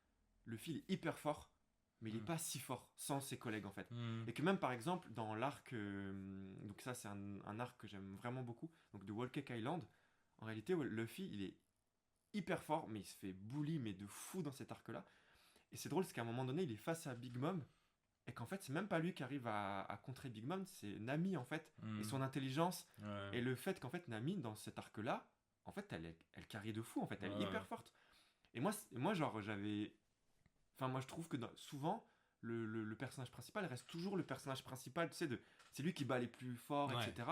le fil est hyper fort, mais il n'est pas si fort sans ses collègues, en fait. Et que même, par exemple, dans l'arc... donc ça, c'est un arc que j'aime vraiment beaucoup. Donc de Whole Cake Island, en réalité, Luffy, il est hyper fort, mais il se fait bully, mais de fou dans cet arc-là. Et c'est drôle, parce qu'à un moment donné, il est face à Big Mom, et qu'en fait, c'est même pas lui qui arrive à contrer Big Mom, c'est Nami, en fait, et son intelligence. Et le fait qu'en fait, Nami, dans cet arc-là, en fait, elle carry de fou, en fait, elle est hyper forte. Et moi genre, j'avais... Enfin, moi, je trouve que souvent, le personnage principal reste toujours le personnage principal, tu sais, c'est lui qui bat les plus forts, etc.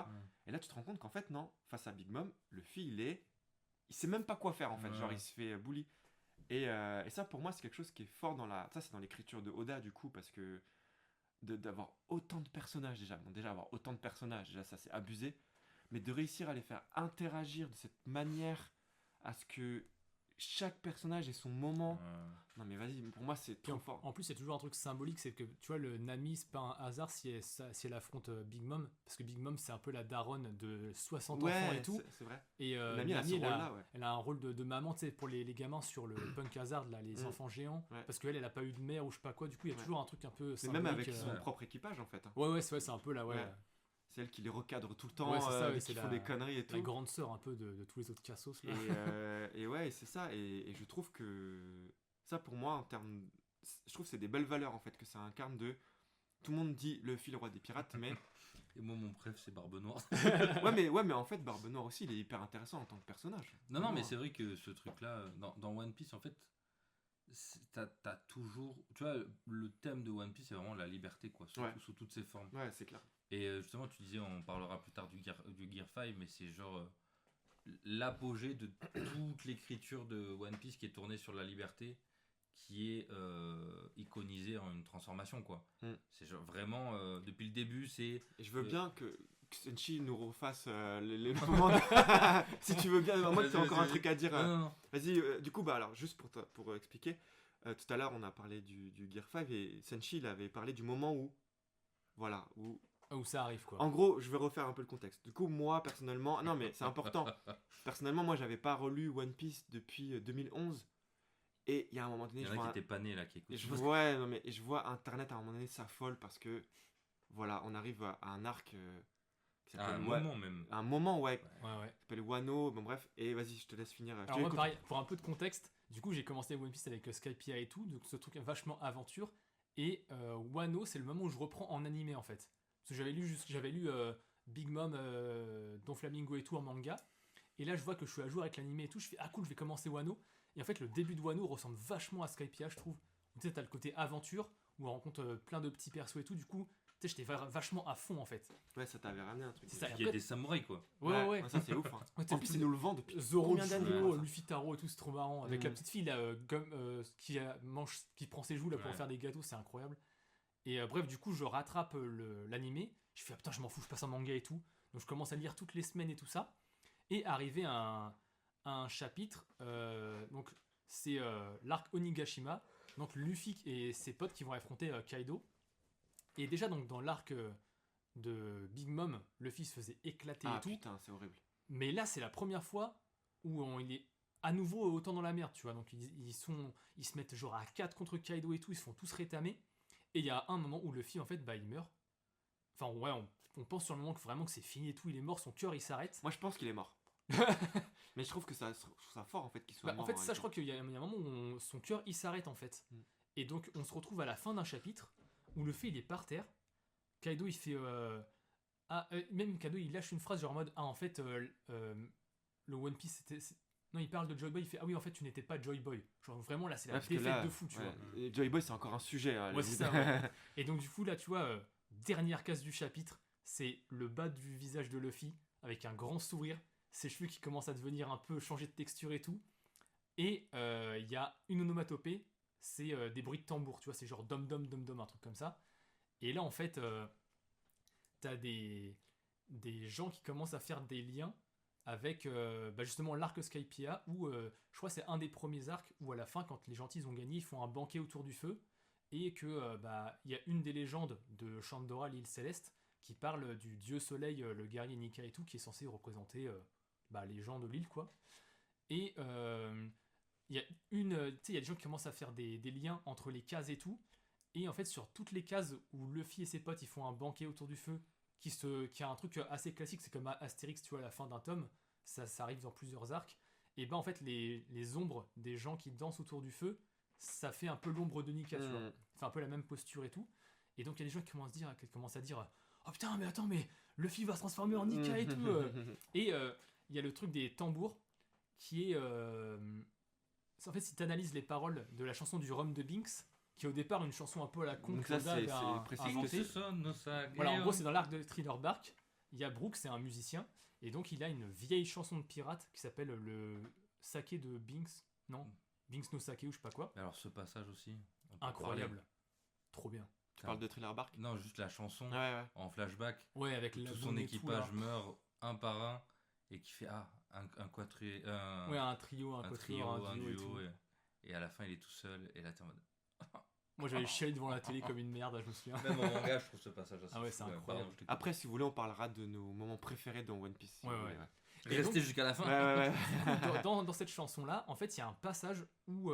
Et là, tu te rends compte qu'en fait, non, face à Big Mom, le fil, il sait même pas quoi faire, en fait. Genre, il se fait bully. Et ça, pour moi, c'est quelque chose qui est fort ça, c'est dans l'écriture de Oda, du coup, parce que d'avoir autant de personnages, déjà. Bon, déjà, avoir autant de personnages, déjà, ça, c'est abusé. Mais de réussir à les faire interagir de cette manière à ce que chaque personnage ait son moment. Non mais vas-y, pour moi c'est trop fort. En plus, il y a toujours un truc symbolique, c'est que tu vois, le Nami, c'est pas un hasard si elle affronte Big Mom, parce que Big Mom, c'est un peu la daronne de 60 enfants et tout. C'est vrai. Et Nami, elle a un rôle de maman, tu sais, pour les gamins sur le Punk Hazard, là, les enfants géants, parce qu'elle a pas eu de mère ou je sais pas quoi, du coup, il y a toujours un truc un peu symbolique. Mais même avec son propre équipage, en fait. Ouais, c'est un peu là, ouais. C'est elle qui les recadre tout le temps, qui font des conneries et tout. La grande sœur un peu de tous les autres cassos. Là. Et ouais, c'est ça. Et je trouve que ça, pour moi, en termes... Je trouve que c'est des belles valeurs, en fait, que ça incarne de... Tout le monde dit Luffy, le roi des pirates, mais... Et moi, mon préf, c'est Barbe Noire. ouais, mais en fait, Barbe Noire aussi, il est hyper intéressant en tant que personnage. Non, mais c'est vrai que ce truc-là, dans One Piece, en fait, t'as toujours... Tu vois, le thème de One Piece, c'est vraiment la liberté, quoi, sous toutes ses formes. Ouais, c'est clair. Et justement, tu disais, on parlera plus tard du Gear 5, mais c'est genre l'apogée de toute l'écriture de One Piece qui est tournée sur la liberté, qui est iconisée en une transformation, quoi. C'est genre vraiment, depuis le début, c'est... Et je veux bien que Senshi nous refasse les moments si tu veux bien, moi tu as encore un truc à dire. Non. Vas-y, du coup, bah alors, juste pour expliquer, tout à l'heure, on a parlé du Gear 5 et Senshi, il avait parlé du moment où... Voilà, où... Où ça arrive, quoi. En gros, je vais refaire un peu le contexte. Du coup, moi, personnellement... Non, mais c'est important. Personnellement, moi, j'avais pas relu One Piece depuis 2011. Et il y a un moment donné... Il y en a qui étaient pas nés là, qui écoutent. je vois Internet à un moment donné s'affole parce que... Voilà, on arrive à un arc... qui À un s'appelle moment même. un moment, ouais. Ouais. Qui s'appelle Wano. Bon, bref. Et vas-y, je te laisse finir. Alors moi, pareil, pour un peu de contexte, du coup, j'ai commencé One Piece avec Skypiea et tout, donc ce truc vachement aventure. Et Wano, c'est le moment où je reprends en animé, en fait. Parce que j'avais lu Big Mom, Don Flamingo et tout en manga. Et là, je vois que je suis à jour avec l'animé et tout. Je fais, ah cool, je vais commencer Wano. Et en fait, le début de Wano ressemble vachement à Skypiea, je trouve. Tu sais, t'as le côté aventure, où on rencontre plein de petits persos et tout. Du coup, tu sais, j'étais vachement à fond, en fait. Ouais, ça t'avait ramené un truc. C'est ça. Il y a des samouraïs quoi. Ouais. Ça, c'est ouf. Hein. Ouais, En plus, ils nous le vendent depuis Zoro, combien d'années Churo, Luffy Taro et tout, c'est trop marrant. Avec la Mm. petite fille là, qui prend ses joues là, pour Ouais. faire des gâteaux, c'est incroyable. Et bref, du coup, je rattrape l'animé. Je fais, ah, putain, je m'en fous, je passe un manga et tout. Donc je commence à lire toutes les semaines et tout ça. Et arrivé à un chapitre, donc c'est l'arc Onigashima. Donc Luffy et ses potes qui vont affronter Kaido. Et déjà, donc dans l'arc de Big Mom, Luffy se faisait éclater Ah et tout. putain, c'est horrible. Mais là, c'est la première fois où il est à nouveau autant dans la merde, tu vois. Donc ils se mettent genre à 4 contre Kaido et tout, ils se font tous rétamer. Et il y a un moment où Luffy, en fait, bah il meurt. Enfin, ouais, on pense sur le moment que vraiment que c'est fini et tout, il est mort, son cœur il s'arrête. Moi, je pense qu'il est mort. Mais je trouve que je trouve ça fort en fait qu'il soit Bah, mort. en fait, ça, je réalité. crois qu'il y a un moment où son cœur il s'arrête en fait. Mm. Et donc, on se retrouve à la fin d'un chapitre où Luffy il est par terre. Kaido il fait. Même Kaido il lâche une phrase genre en mode, ah, en fait, le One Piece Non, il parle de Joy Boy, il fait, ah oui, en fait, tu n'étais pas Joy Boy. Genre vraiment là, c'est la Ouais, parce que défaite là, de fou, tu ouais, vois. et Joy Boy, c'est encore un sujet. Hein, Ouais, les- c'est ça, ouais. Et donc, du coup, là, tu vois, dernière case du chapitre, c'est le bas du visage de Luffy, avec un grand sourire, ses cheveux qui commencent à devenir un peu changer de texture et tout. Et il y a une onomatopée, c'est des bruits de tambour, tu vois, c'est genre dom dom dom dom, un truc comme ça. Et là, en fait, t'as des gens qui commencent à faire des liens avec justement l'arc Skypiea, où je crois que c'est un des premiers arcs où à la fin, quand les gentils ont gagné, ils font un banquet autour du feu, et que il y a une des légendes de Shandora, l'île céleste, qui parle du dieu soleil, le guerrier Nika et tout, qui est censé représenter les gens de l'île, quoi. Et il y a des gens qui commencent à faire des liens entre les cases et tout. Et en fait, sur toutes les cases où Luffy et ses potes ils font un banquet autour du feu, qui a un truc assez classique, c'est comme Astérix, tu vois, à la fin d'un tome, ça arrive dans plusieurs arcs. Et en fait, les ombres des gens qui dansent autour du feu, ça fait un peu l'ombre de Nika, tu vois. Mm. Ça fait un peu la même posture et tout. Et donc, il y a des gens qui commencent à dire oh putain, mais attends, mais Luffy va se transformer en Nika et tout. Et il y a le truc des tambours qui est. En fait, si tu analyses les paroles de la chanson du Rhum de Binks, qui est au départ une chanson un peu à la con, Donc ça, Oda c'est avait précis inventé. que Voilà, en gros, c'est dans l'arc de Thriller Bark. Il y a Brooks, c'est un musicien, et donc il a une vieille chanson de pirate qui s'appelle le Sake de Binks. Non, Binks no Sake ou je sais pas quoi. Alors ce passage aussi. on peut Incroyable. parler. Trop bien. Tu parles de Thriller Bark. Non, juste la chanson Ouais. en flashback. Ouais, avec Où la tout son bonne et tout, équipage là. meurt un par un et qui fait un quatrier. Ouais, un trio, un un quatuor, trio, un duo et duo. tout. Et à la fin, il est tout seul. Et là, t'es en mode. Moi, j'avais chialé devant la télé comme une merde, je me souviens. Même en manga, je trouve ce passage assez Ah ouais, fou, c'est incroyable. pardon, je t'ai Après, si vous voulez, on parlera de nos moments préférés dans One Piece. si Ouais, vous ouais. voulez, coupé. Et Restez donc- jusqu'à la fin. Ouais. dans cette chanson-là, en fait, il y a un passage où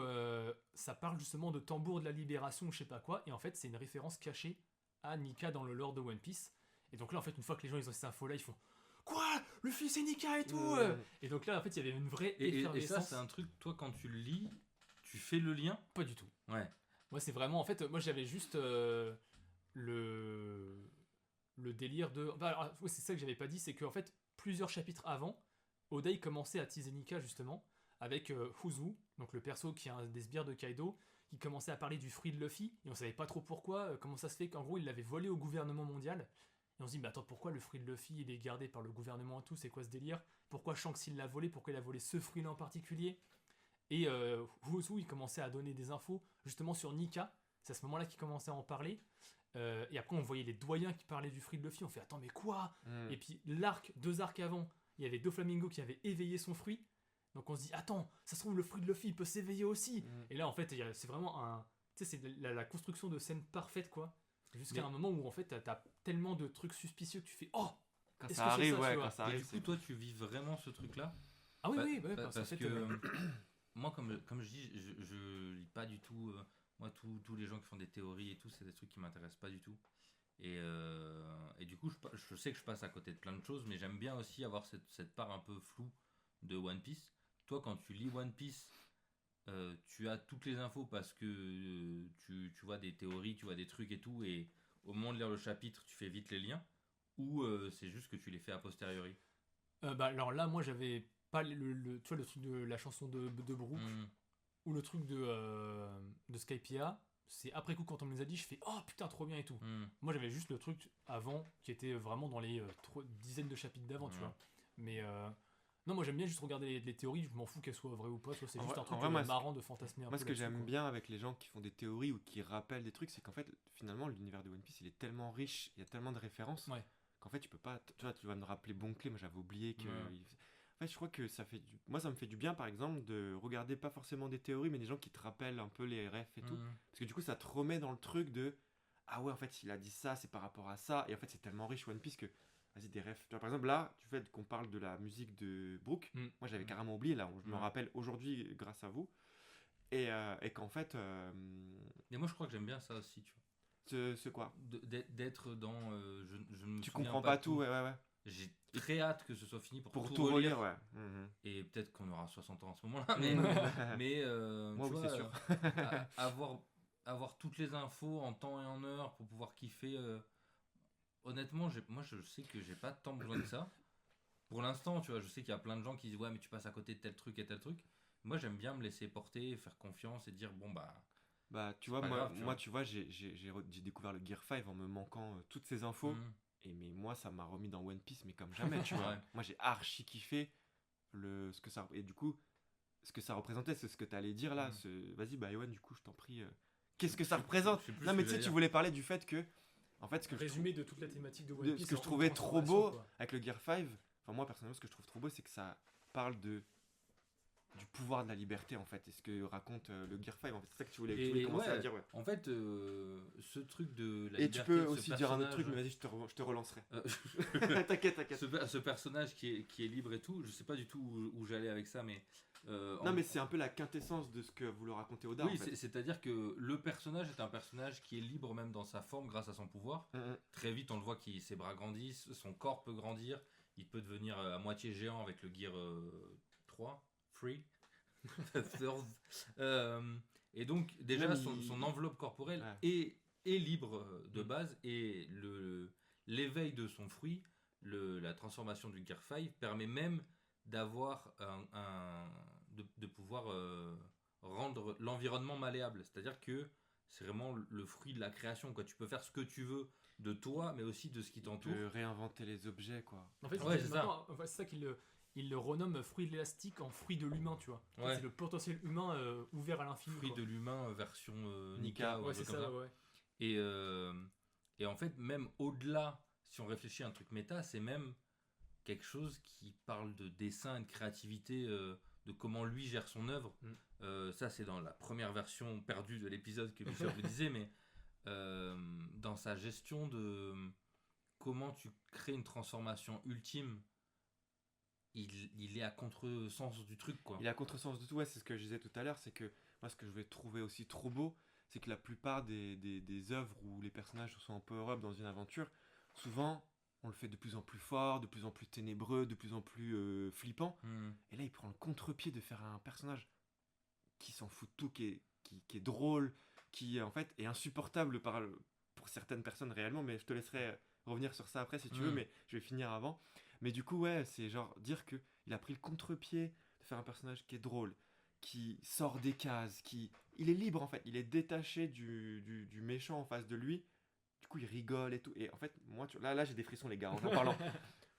ça parle justement de tambour de la libération ou je sais pas quoi, et en fait, c'est une référence cachée à Nika dans le lore de One Piece. Et donc là, en fait, une fois que les gens ils ont cette info-là, ils font quoi, Luffy c'est Nika et tout. Et donc là, en fait, il y avait une vraie Et effervescence. ça, c'est un truc, toi, quand tu le lis, tu fais le lien. Pas du tout. Ouais. Moi, c'est vraiment, en fait, moi j'avais juste le délire de. Alors, ouais, c'est ça que j'avais pas dit, c'est qu'en fait, plusieurs chapitres avant, Oda il commençait à teaser Nika justement, avec Huzu, donc le perso qui est un des sbires de Kaido, qui commençait à parler du fruit de Luffy, et on savait pas trop pourquoi, comment ça se fait qu'en gros il l'avait volé au gouvernement mondial. Et on se dit, mais attends, pourquoi le fruit de Luffy il est gardé par le gouvernement et tout, c'est quoi ce délire? Pourquoi Shanks il l'a volé? Pourquoi il a volé ce fruit-là en particulier? Et Huzu il commençait à donner des infos justement sur Nika, c'est à ce moment-là qu'il commençait à en parler. Et après on voyait les doyens qui parlaient du fruit de Luffy, on fait attends mais quoi? Et puis deux arcs avant, il y avait Doflamingo qui avait éveillé son fruit. Donc on se dit attends, ça se trouve le fruit de Luffy il peut s'éveiller aussi. Et là en fait c'est vraiment un, tu sais c'est la construction de scène parfaite quoi. Jusqu'à Mais- un moment où en fait t'as tellement de trucs suspicieux que tu fais oh. Quand Est-ce ça que c'est arrive, ça, ouais, tu quand vois ça Et arrive, du coup, c'est. toi, tu vis vraiment ce truc-là? Ah oui, Pa- oui, ouais, pa- parce qu'en parce fait, que moi, comme je dis, je lis pas du tout. Moi, tous les gens qui font des théories et tout, c'est des trucs qui m'intéressent pas du tout. Et du coup, je sais que je passe à côté de plein de choses, mais j'aime bien aussi avoir cette part un peu floue de One Piece. Toi, quand tu lis One Piece, tu as toutes les infos parce que tu vois des théories, tu vois des trucs et tout, et au moment de lire le chapitre, tu fais vite les liens, ou c'est juste que tu les fais a posteriori. bah alors là, moi j'avais pas tu vois le truc de la chanson de Brook Hmm. ou le truc de Skypiea. C'est après coup quand on me les a dit, je fais oh putain trop bien et tout. Hmm. Moi j'avais juste le truc avant qui était vraiment dans les dizaines de chapitres d'avant, tu Ouais. vois. Mais non, moi j'aime bien juste regarder les théories, je m'en fous qu'elles soient vraies ou pas, tu vois, c'est En juste vrai- un truc en vrai, moi, marrant de fantasmer un Moi, peu ce que là-dessus, j'aime quoi. bien avec les gens qui font des théories ou qui rappellent des trucs, c'est qu'en fait, finalement, l'univers de One Piece, il est tellement riche, il y a tellement de références, Ouais. qu'en fait, tu peux pas. Tu vois, tu vas me rappeler Bon Clé, moi j'avais oublié que. Ouais. En fait, je crois que ça fait moi, ça me fait du bien, par exemple, de regarder pas forcément des théories, mais des gens qui te rappellent un peu les refs et tout. Hmm. Parce que du coup, ça te remet dans le truc de. Ah ouais, en fait, s'il a dit ça, c'est par rapport à ça. Et en fait, c'est tellement riche One Piece que. Vas-y, des refs. Tu vois, par exemple, là, du fait qu'on parle de la musique de Brook, Mm. moi j'avais Mm. carrément oublié, là, je me Ouais. rappelle aujourd'hui grâce à vous. Et qu'en fait. Et moi, je crois que j'aime bien ça aussi, tu vois. Ce quoi D'être dans. Je ne me Tu souviens comprends pas tout, tout. ouais, ouais, ouais. J'ai très hâte que ce soit fini pour, Pour tout relire, ouais. Mhm. Et peut-être qu'on aura 60 ans en ce moment-là, mais Moi, tu oui, vois, c'est sûr. avoir toutes les infos en temps et en heure pour pouvoir kiffer. Honnêtement, moi je sais que j'ai pas tant besoin de ça. Pour l'instant, tu vois, je sais qu'il y a plein de gens qui disent ouais, mais tu passes à côté de tel truc et tel truc. Moi, j'aime bien me laisser porter, faire confiance et dire bon bah. Bah, tu C'est vois, pas moi, grave, tu vois. tu vois, j'ai découvert le Gear 5 en me manquant toutes ces infos. hmm, Et mais moi, ça m'a remis dans One Piece, mais comme jamais, tu vois. Ouais. Moi, j'ai archi kiffé ce que ça. Et du coup, ce que ça représentait, c'est ce que tu allais dire là. Mm. Vas-y, bah, Ewan, du coup, je t'en prie. Qu'est-ce que ça représente? Je sais plus Non, ce mais que tu sais, j'allais tu dire. voulais parler du fait que. En fait, ce que je trouve. Résumé de toute la thématique de One de Piece. ce que je en une trouvais trop transformation, beau quoi. avec le Gear 5, enfin moi personnellement ce que je trouve trop beau c'est que ça parle du pouvoir de la liberté en fait, et ce que raconte le Gear 5 en fait, c'est ça que tu voulais commencer à dire, ouais. En fait, ce truc de la Et liberté. tu peux de ce aussi dire un autre truc, personnage- mais vas-y je te relancerai. Euh, T'inquiète. ce personnage qui est libre et tout, je sais pas du tout où j'allais avec ça, mais. Non mais c'est un peu la quintessence de ce que voulait raconter Oda Oui, en fait. c'est-à-dire que le personnage est un personnage qui est libre même dans sa forme grâce à son pouvoir. Mhm. Très vite, on le voit ses bras grandissent, son corps peut grandir, il peut devenir à moitié géant avec le Gear 3, 3, et donc déjà Même son enveloppe corporelle Ouais. est libre de base, et l'éveil de son fruit, la transformation du Gear 5 permet même d'avoir de pouvoir rendre l'environnement malléable. C'est-à-dire que c'est vraiment le fruit de la création, quoi. Tu peux faire ce que tu veux de toi, mais aussi de ce qui Tu t'entoure. peux réinventer les objets quoi. En fait, Ouais, c'est ça. maintenant, enfin, c'est ça il le renomme fruit de l'élastique en fruit de l'humain, tu vois. En fait, Ouais. c'est le potentiel humain ouvert à l'infini. Fruit quoi. de l'humain version Nika, Nika ou un Ouais, truc c'est comme ça, ça. ouais. Et en fait, même au-delà, si on réfléchit à un truc méta, c'est même quelque chose qui parle de dessin et de créativité, de comment lui gère son œuvre. Ça, c'est dans la première version perdue de l'épisode que Michel le disait, mais dans sa gestion de comment tu crées une transformation ultime, il est à contre-sens du truc, quoi. Il a contresens de tout, ouais, c'est ce que je disais tout à l'heure, c'est que moi ce que je vais trouver aussi trop beau, c'est que la plupart des œuvres où les personnages sont en power-up dans une aventure, souvent on le fait de plus en plus fort, de plus en plus ténébreux, de plus en plus flippant, Hmm. et là il prend le contre-pied de faire un personnage qui s'en fout de tout, qui est drôle, qui en fait est insupportable pour certaines personnes réellement, mais je te laisserai revenir sur ça après si tu veux, mais je vais finir avant. Mais du coup, ouais, c'est genre dire que il a pris le contre-pied de faire un personnage qui est drôle, qui sort des cases, il est libre en fait, il est détaché du méchant en face de lui. Du coup, il rigole et tout. Et en fait, moi, là j'ai des frissons les gars en parlant.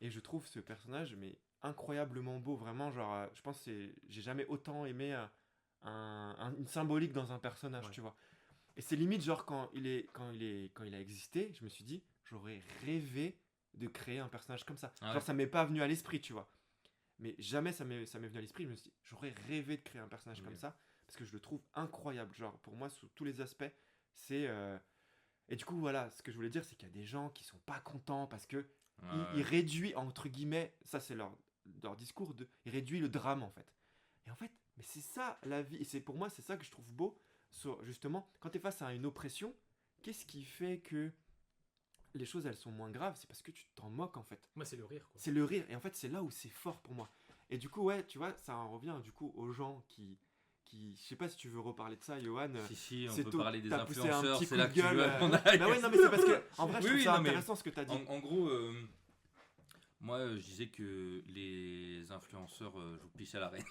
Et je trouve ce personnage mais incroyablement beau, vraiment. Genre, je pense que j'ai jamais autant aimé une symbolique dans un personnage, Ouais. tu vois. Et c'est limite genre quand il a existé, je me suis dit, j'aurais rêvé de créer un personnage comme ça. Ah Genre ouais. ça m'est pas venu à l'esprit, tu vois. Mais jamais ça m'est venu à l'esprit. Je me suis dit, j'aurais rêvé de créer un personnage comme ça parce que je le trouve incroyable. Genre pour moi, sous tous les aspects, c'est Et du coup, voilà, ce que je voulais dire, c'est qu'il y a des gens qui sont pas contents parce que Ouais, il réduit, entre guillemets, ça c'est leur discours, il réduit le drame en fait. Et en fait, mais c'est ça la vie, et c'est pour moi, c'est ça que je trouve beau, justement, quand tu es face à une oppression, qu'est-ce qui fait que les choses elles sont moins graves? C'est parce que tu t'en moques en fait. Moi, c'est le rire, quoi. C'est le rire, et en fait, c'est là où c'est fort pour moi. Et du coup, ouais, tu vois, ça en revient du coup aux gens qui je sais pas si tu veux reparler de ça, Johan. Si, on c'est peut tôt, parler des t'as poussé un influenceurs, petit c'est coup là de que tu gueule, veux qu'on Bah aille. ouais, non, mais c'est parce que, en vrai, je Oui, trouve oui, ça non, mais intéressant ce que t'as dit. En gros, moi, je disais que les influenceurs, je vous pisse à l'arène.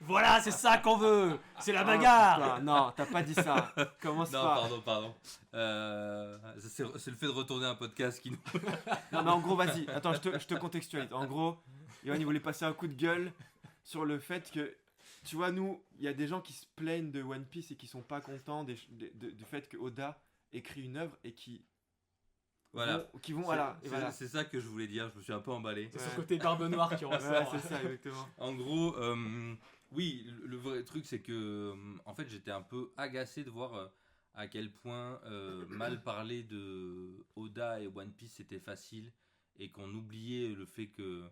Voilà, c'est ça qu'on veut. C'est la Ah, bagarre. putain, non, t'as pas dit ça. Commence Non, pas. pardon. C'est le fait de retourner un podcast qui nous... Non, mais en gros, vas-y. Attends, je te contextualise. En gros, Johan, il voulait passer un coup de gueule sur le fait que, tu vois, nous, il y a des gens qui se plaignent de One Piece et qui sont pas contents du fait que Oda écrit une œuvre et qui Voilà. vont, voilà. Et voilà. C'est ça que je voulais dire, je me suis un peu emballé. C'est Ouais. son côté barbe noire qui Ouais, ressort. c'est ça, exactement. En gros, oui, le vrai truc, c'est que, en fait, j'étais un peu agacé de voir à quel point mal parler de Oda et One Piece c'était facile et qu'on oubliait le fait que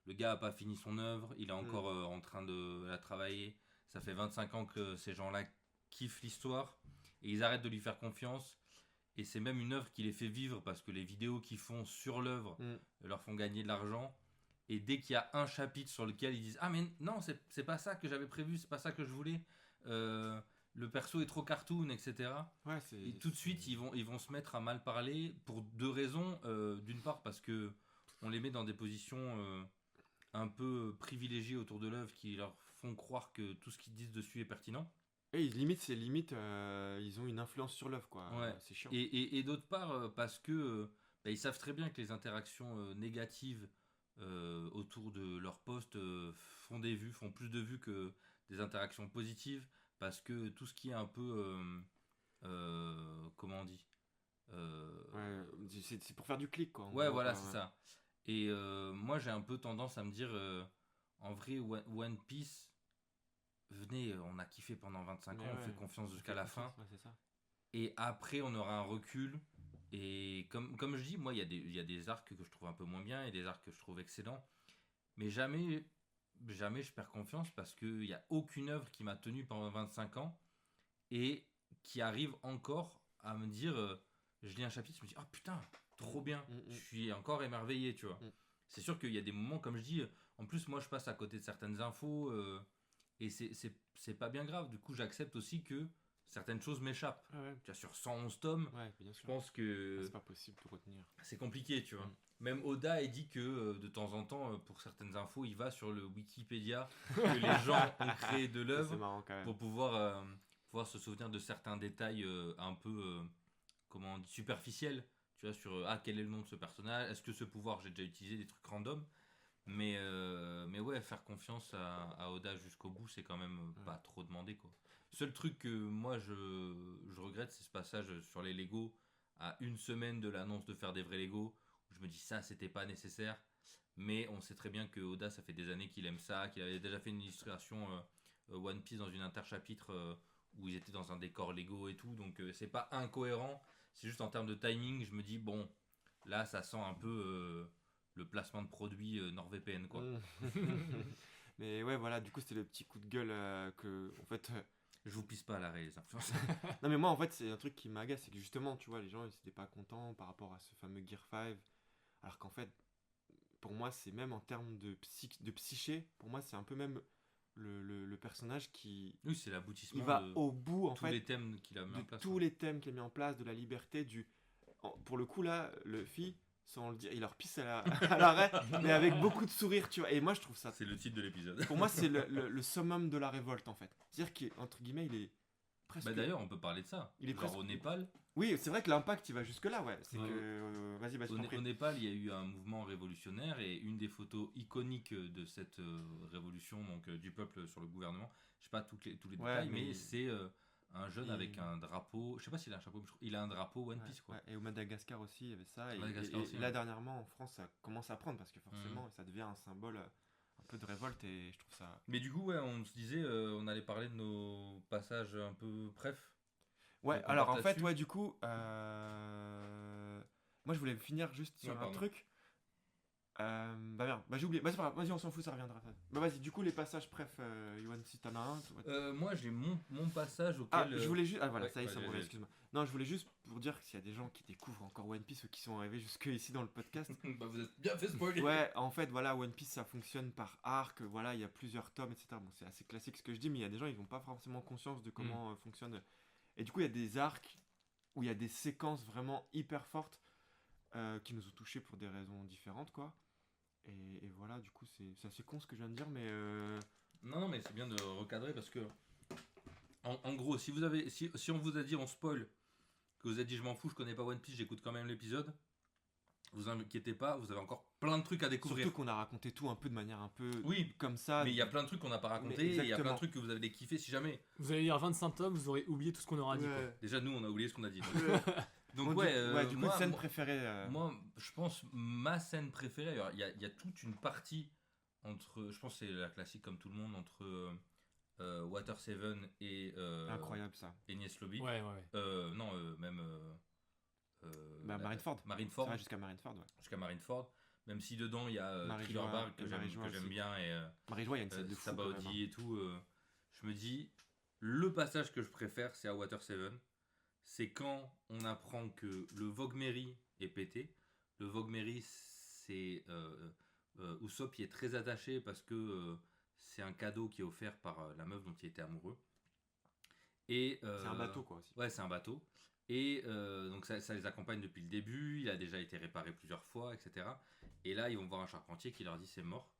le gars a pas fini son œuvre, il est encore en train de la travailler. Ça fait 25 ans que ces gens-là kiffent l'histoire et ils arrêtent de lui faire confiance. Et c'est même une œuvre qui les fait vivre parce que les vidéos qu'ils font sur l'œuvre leur font gagner de l'argent. Et dès qu'il y a un chapitre sur lequel ils disent « Ah mais non, c'est pas ça que j'avais prévu, c'est pas ça que je voulais. Le perso est trop cartoon, etc. » Ouais, Et tout de suite, ils vont se mettre à mal parler pour deux raisons. D'une part parce que on les met dans des positions un peu privilégiées autour de l'œuvre qui leur font croire que tout ce qu'ils disent dessus est pertinent. Et ils ont une influence sur l'œuvre, quoi. Ouais. C'est chiant. Et d'autre part, parce que ils savent très bien que les interactions négatives autour de leur poste font plus de vues que des interactions positives, parce que tout ce qui est un peu, comment on dit Ouais, c'est pour faire du clic, quoi. en Ouais, gros, voilà, quoi, c'est ouais. ça. Et moi, j'ai un peu tendance à me dire, en vrai, One Piece, venez, on a kiffé pendant 25 ans, Mais on ouais, fait confiance on jusqu'à fait la confiance, fin. ouais, c'est ça. Et après, on aura un recul. Et comme je dis, moi, il y a des arcs que je trouve un peu moins bien et des arcs que je trouve excellents. Mais jamais je perds confiance parce qu'il n'y a aucune œuvre qui m'a tenu pendant 25 ans et qui arrive encore à me dire, je lis un chapitre, je me dis, ah putain, trop bien. Je suis encore émerveillé, tu vois. C'est sûr qu'il y a des moments, comme je dis, en plus, moi, je passe à côté de certaines infos et c'est pas bien grave. Du coup, j'accepte aussi que certaines choses m'échappent. Ah ouais. Tu vois, sur 111 tomes, Ouais, bien je sûr. pense que C'est pas possible de retenir. c'est compliqué, tu vois. Même Oda a dit que de temps en temps, pour certaines infos, il va sur le Wikipédia que les gens ont créé de C'est l'œuvre marrant quand même. pour pouvoir se souvenir de certains détails un peu comment on dit, superficiels. Tu vois, sur quel est le nom de ce personnage, est-ce que ce pouvoir j'ai déjà utilisé, des trucs random. Mais ouais, faire confiance à Oda jusqu'au bout, c'est quand même pas trop demandé, quoi. Seul truc que moi je regrette, c'est ce passage sur les Lego à une semaine de l'annonce de faire des vrais Lego. Où je me dis ça, c'était pas nécessaire. Mais on sait très bien que Oda, ça fait des années qu'il aime ça, qu'il avait déjà fait une illustration One Piece dans une interchapitre où ils étaient dans un décor Lego et tout. Donc c'est pas incohérent. C'est juste en termes de timing, je me dis bon, là ça sent un peu le placement de produit NordVPN, quoi. Mais ouais, voilà, du coup, c'était le petit coup de gueule que, en fait. Je vous pisse pas à l'arrêt, les influenceurs. Non, mais moi, en fait, c'est un truc qui m'agace, c'est que justement, tu vois, les gens, ils étaient pas contents par rapport à ce fameux Gear 5. Alors qu'en fait, pour moi, c'est même en termes de psyché, pour moi, c'est un peu même le personnage qui. Oui, c'est l'aboutissement Il va de au bout, en tous fait. les thèmes qu'il a mis De en place. tous les thèmes qu'il a mis en place, de la liberté, pour le coup, là, Luffy, sans le dire, il leur pisse à l'arrêt, mais avec beaucoup de sourire, tu vois. Et moi, je trouve ça. C'est le titre de l'épisode. Pour moi, c'est le summum de la révolte, en fait. C'est-à-dire qu'entre guillemets, il est presque. Bah d'ailleurs, on peut parler de ça. Il est Genre presque- au Népal, Oui, c'est vrai que l'impact, il va jusque-là, ouais. C'est Ouais. que. Vas-y, je t'en prie. au Népal, il y a eu un mouvement révolutionnaire et une des photos iconiques de cette révolution, donc du peuple sur le gouvernement. Je sais pas tous les Ouais, détails, mais mais c'est un jeune il- avec un drapeau. Je sais pas s'il a un chapeau, mais il a un drapeau One Piece, quoi. Ouais, et au Madagascar aussi, il y avait ça. Et, Madagascar aussi, là, ouais. dernièrement, en France, ça commence à prendre parce que forcément, ça devient un symbole un peu de révolte et je trouve ça. Mais du coup, ouais, on se disait, on allait parler de nos passages un peu brefs. Ouais, Donc, on alors part en fait, là-dessus. ouais, du coup, moi je voulais finir juste sur Ouais, un pardon. truc. Bah merde, bah j'ai oublié. Bah c'est pas grave, vas-y, on s'en fout, ça reviendra. Bah vas-y, du coup, les passages, bref, Yoann, si t'en as un. Moi, j'ai mon passage Ah, auquel. je voulais juste. Ah voilà, ouais, ça y est, ça me vas-y, revient, vas-y. excuse-moi. Non, je voulais juste pour dire que s'il y a des gens qui découvrent encore One Piece ou qui sont arrivés jusque ici dans le podcast. Bah, vous êtes bien fait spoiler. Ouais, en fait, voilà, One Piece ça fonctionne par arc, voilà, il y a plusieurs tomes, etc. Bon, c'est assez classique ce que je dis, mais il y a des gens, ils n'ont pas forcément conscience de comment fonctionne. Et du coup, il y a des arcs où il y a des séquences vraiment hyper fortes qui nous ont touchés pour des raisons différentes, quoi. Et voilà, du coup, c'est assez con ce que je viens de dire, mais. Non, mais c'est bien de recadrer parce que. En gros, si on vous a dit on spoil, que vous avez dit je m'en fous, je connais pas One Piece, j'écoute quand même l'épisode, vous inquiétez pas, vous avez encore plein de trucs à découvrir. Surtout qu'on a raconté tout un peu de manière un peu Oui, comme ça. mais il y a plein de trucs qu'on n'a pas raconté, Mais et il y a plein exactement. de trucs que vous allez kiffer si jamais. Vous allez lire 25 tomes, vous aurez oublié tout ce qu'on aura dit. Quoi. Déjà, nous, on a oublié ce qu'on a dit. Donc, Bon, ouais, du coup, moi, scène moi- préférée. moi, je pense ma scène préférée, alors, il y a toute une partie entre, je pense que c'est la classique comme tout le monde, entre Water 7 et Incroyable ça. Enies Lobby. Ouais, ouais. Non, même Bah, Marineford. Marineford, Ça va jusqu'à Marineford, ouais. jusqu'à Marineford. Même si dedans il y a Marie-Joie Triggerbark et Marie-Joie que j'aime aussi. bien et Marie-Joie, il y a une scène de fou. quand même, hein. Sabaody et tout, je me dis le passage que je préfère c'est à Water 7. C'est quand on apprend que le Vogue-Mary est pété. Le Vogue-Mary, c'est Usopp y est très attaché parce que c'est un cadeau qui est offert par la meuf dont il était amoureux. Et, C'est un bateau, quoi, aussi. Ouais, c'est un bateau. Et donc ça les accompagne depuis le début, il a déjà été réparé plusieurs fois, etc. Et là, ils vont voir un charpentier qui leur dit c'est mort.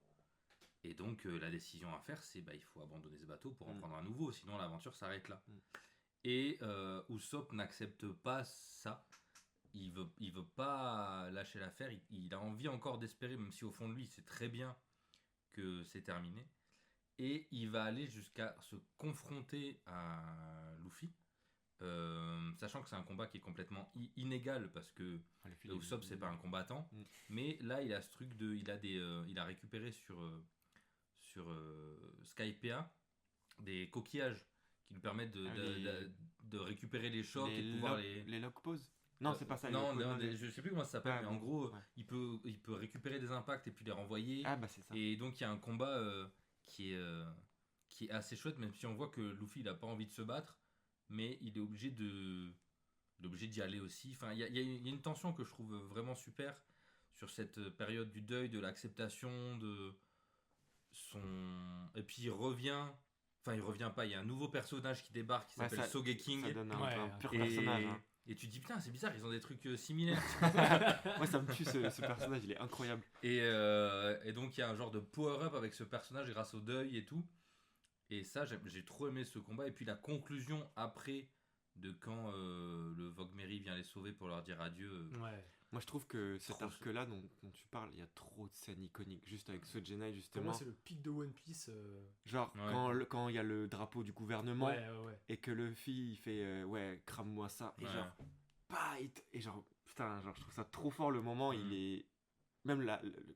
Et donc la décision à faire, c'est il faut abandonner ce bateau pour en prendre un nouveau, sinon l'aventure s'arrête là. Et Usopp n'accepte pas ça. Il veut pas lâcher l'affaire. Il a envie encore d'espérer, même si au fond de lui, il sait très bien que c'est terminé. Et il va aller jusqu'à se confronter à Luffy. Sachant que c'est un combat qui est complètement inégal parce que Ah, le film, Usopp c'est pas un combattant, Mm. mais là il a ce truc de, il a récupéré sur Skypea des coquillages qui lui permettent de récupérer les chocs et de pouvoir les lock poses. Non, c'est pas ça. les non, lock poses, non, les- je sais plus comment ça s'appelle, Ah, mais bon, en gros ouais. il peut récupérer des impacts et puis les renvoyer. Ah, bah c'est ça. Et donc il y a un combat qui est assez chouette, même si on voit que Luffy il a pas envie de se battre, mais il est obligé d'y aller aussi. Enfin, il y a une tension que je trouve vraiment super sur cette période du deuil, de l'acceptation, de son. Et puis il revient. Enfin, il revient pas. Il y a un nouveau personnage qui débarque qui Ouais, s'appelle ça- Sogeking. Ça donne Ouais. un pur Et... personnage. Hein. et tu te dis putain, c'est bizarre, ils ont des trucs similaires. Moi, ça me tue ce personnage, il est incroyable. Et donc il y a un genre de power-up avec ce personnage grâce au deuil et tout. Et ça, j'ai trop aimé ce combat. Et puis la conclusion après de quand le Vogue-Mary vient les sauver pour leur dire adieu. Ouais. Moi, je trouve que cet Trop arc-là dont tu parles, il y a trop de scènes iconiques. Juste avec Sojenai, Pour justement. moi, c'est le pic de One Piece. Genre, Ouais. quand il y a le drapeau du gouvernement Ouais. et que Luffy, il fait ouais, crame-moi ça. Et Ouais. genre, et genre, putain, genre, je trouve ça trop fort le moment. Mm. Il est. Même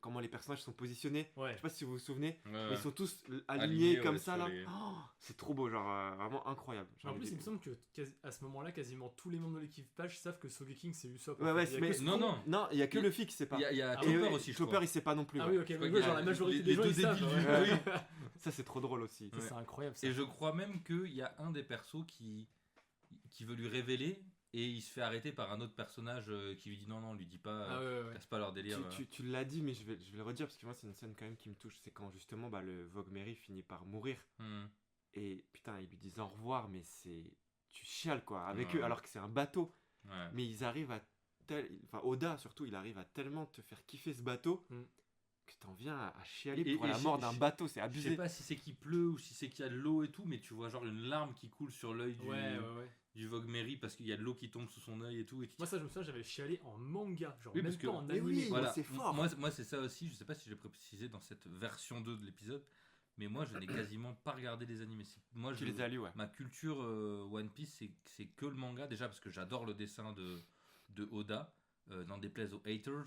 comment les personnages sont positionnés. Ouais. Je sais pas si vous vous souvenez, Ouais, mais ouais. ils sont tous alignés Alignés, comme ouais, ça sur là. les- Oh, c'est trop beau, genre vraiment incroyable. J'ai En envie plus, de- il me semble que à ce moment-là, quasiment tous les membres de l'équipage savent que Sogeking c'est Usopp. Ouais, en ouais, fait. Il y a mais que ce non, con- non. Non, il y a que Il- Luffy qui sait pas. Il y a Ah, Chopper ouais, aussi, je Chopper, crois. il sait pas non plus. Ah ouais. oui, ok, Je mais crois ouais, qu'il y genre a la majorité les des gens deux ils savent. débiles ouais. du- oui. Ça, c'est trop drôle aussi. Ça, c'est incroyable ça. Et je crois même qu'il y a un des persos qui veut lui révéler et il se fait arrêter par un autre personnage qui lui dit non, lui dit pas, Ah ouais. casse pas leur délire. Tu l'as dit, mais je vais le redire parce que moi, c'est une scène quand même qui me touche. C'est quand justement le Vogue-Mary finit par mourir. Hmm. Et putain, ils lui disent au revoir, mais c'est. Tu chiales quoi, avec Ouais. eux, alors que c'est un bateau. Ouais. Mais ils arrivent à. Enfin, Oda surtout, il arrive à tellement te faire kiffer ce bateau Mm. que t'en viens à chialer Et- pour et la je- mort d'un je- bateau, c'est Je sais abusé. pas si c'est qu'il pleut ou si c'est qu'il y a de l'eau et tout, mais tu vois genre une larme qui coule sur l'œil Ouais. du Vogue-Mary parce qu'il y a de l'eau qui tombe sous son œil et tout. Et tu te Moi, ça, je me souviens, j'avais chialé en manga. Genre, Oui, même parce que- pas en Mais animé. oui, quoi. Voilà, c'est fort. moi c'est ça aussi, je sais pas si je l'ai précisé dans cette version 2 de l'épisode, mais moi je n'ai quasiment pas regardé les animés. Moi, Tu les as lus, ouais. ma culture One Piece, c'est que le manga, déjà parce que j'adore le dessin de Oda, n'en déplaise aux haters,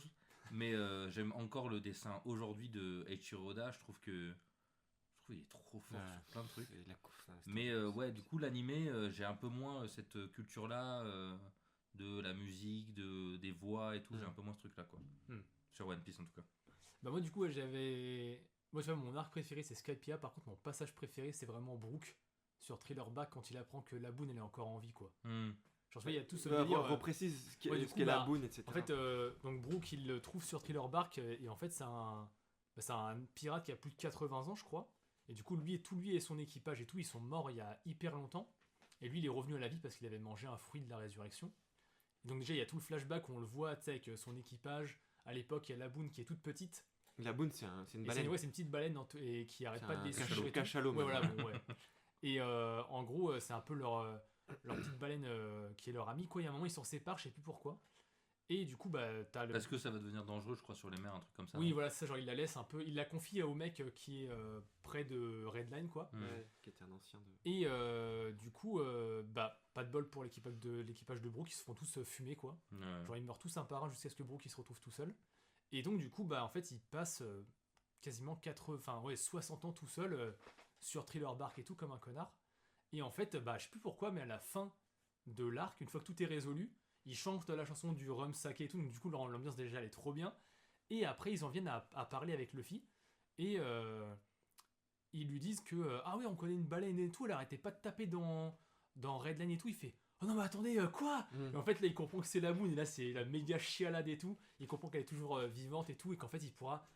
mais j'aime encore le dessin aujourd'hui de Eiichiro Oda, je trouve trouve qu'il est trop fort Ouais. sur plein de trucs. C'est la course, hein, Mais ouais, du coup, l'animé, j'ai un peu moins cette culture-là de la musique, des voix et tout. J'ai un peu moins ce truc-là, quoi. Hmm. Sur One Piece, en tout cas. Bah moi du coup j'avais... Moi tu vois mon arc préféré c'est Skypiea, par contre mon passage préféré c'est vraiment Brook sur Thriller Bark quand il apprend que Laboon elle est encore en vie quoi. Hmm. Genre tu vois il y a tout ce délire... reprécise ce qu'est ouais, du ce coup, qu'est la bah, boune, etc. En fait donc Brook il le trouve sur Thriller Bark et en fait c'est un pirate qui a plus de 80 ans je crois. Et du coup lui et son équipage et tout ils sont morts il y a hyper longtemps. Et lui il est revenu à la vie parce qu'il avait mangé un fruit de la résurrection. Et donc déjà il y a tout le flashback où on le voit tu sais, avec son équipage. À l'époque il y a Laboon qui est toute petite. La boune, c'est une Et baleine. c'est une petite baleine et qui arrête C'est pas de un les cachalot, suivre et tout. cachalot, Ouais, même. voilà, bon, ouais. Et en gros, c'est un peu leur petite baleine qui est leur amie. Quoi. Il y a un moment, ils s'en séparent, je sais plus pourquoi. Et du coup, bah, t'as le. Parce que ça va devenir dangereux, je crois, sur les mers, un truc comme ça. Oui, non voilà, c'est ça, genre il la laisse un peu. Il la confie au mec qui est près de Redline, quoi. Hmm. Ouais, qui était un ancien de. Et du coup, bah, pas de bol pour l'équipage de Brook, ils se font tous fumer, quoi. Ouais. Genre ils meurent tous un par un jusqu'à ce que Brook il se retrouve tout seul. Et donc, du coup, bah, en fait, il passe quasiment 60 ans tout seul sur Thriller Bark et tout, comme un connard. Et en fait, bah, je sais plus pourquoi, mais à la fin de l'arc, une fois que tout est résolu, ils changent de la chanson du rhum saké et tout, donc du coup, l'ambiance déjà elle est trop bien. Et après, ils en viennent à parler avec Luffy. Et ils lui disent que ah oui, on connaît une baleine et tout, elle arrêtait pas de taper dans Redline et tout. Il fait oh non, mais attendez, quoi Et en fait, là, il comprend que c'est la Moon, et là, c'est la méga chialade et tout. Il comprend qu'elle est toujours vivante et tout, et qu'en fait, il pourra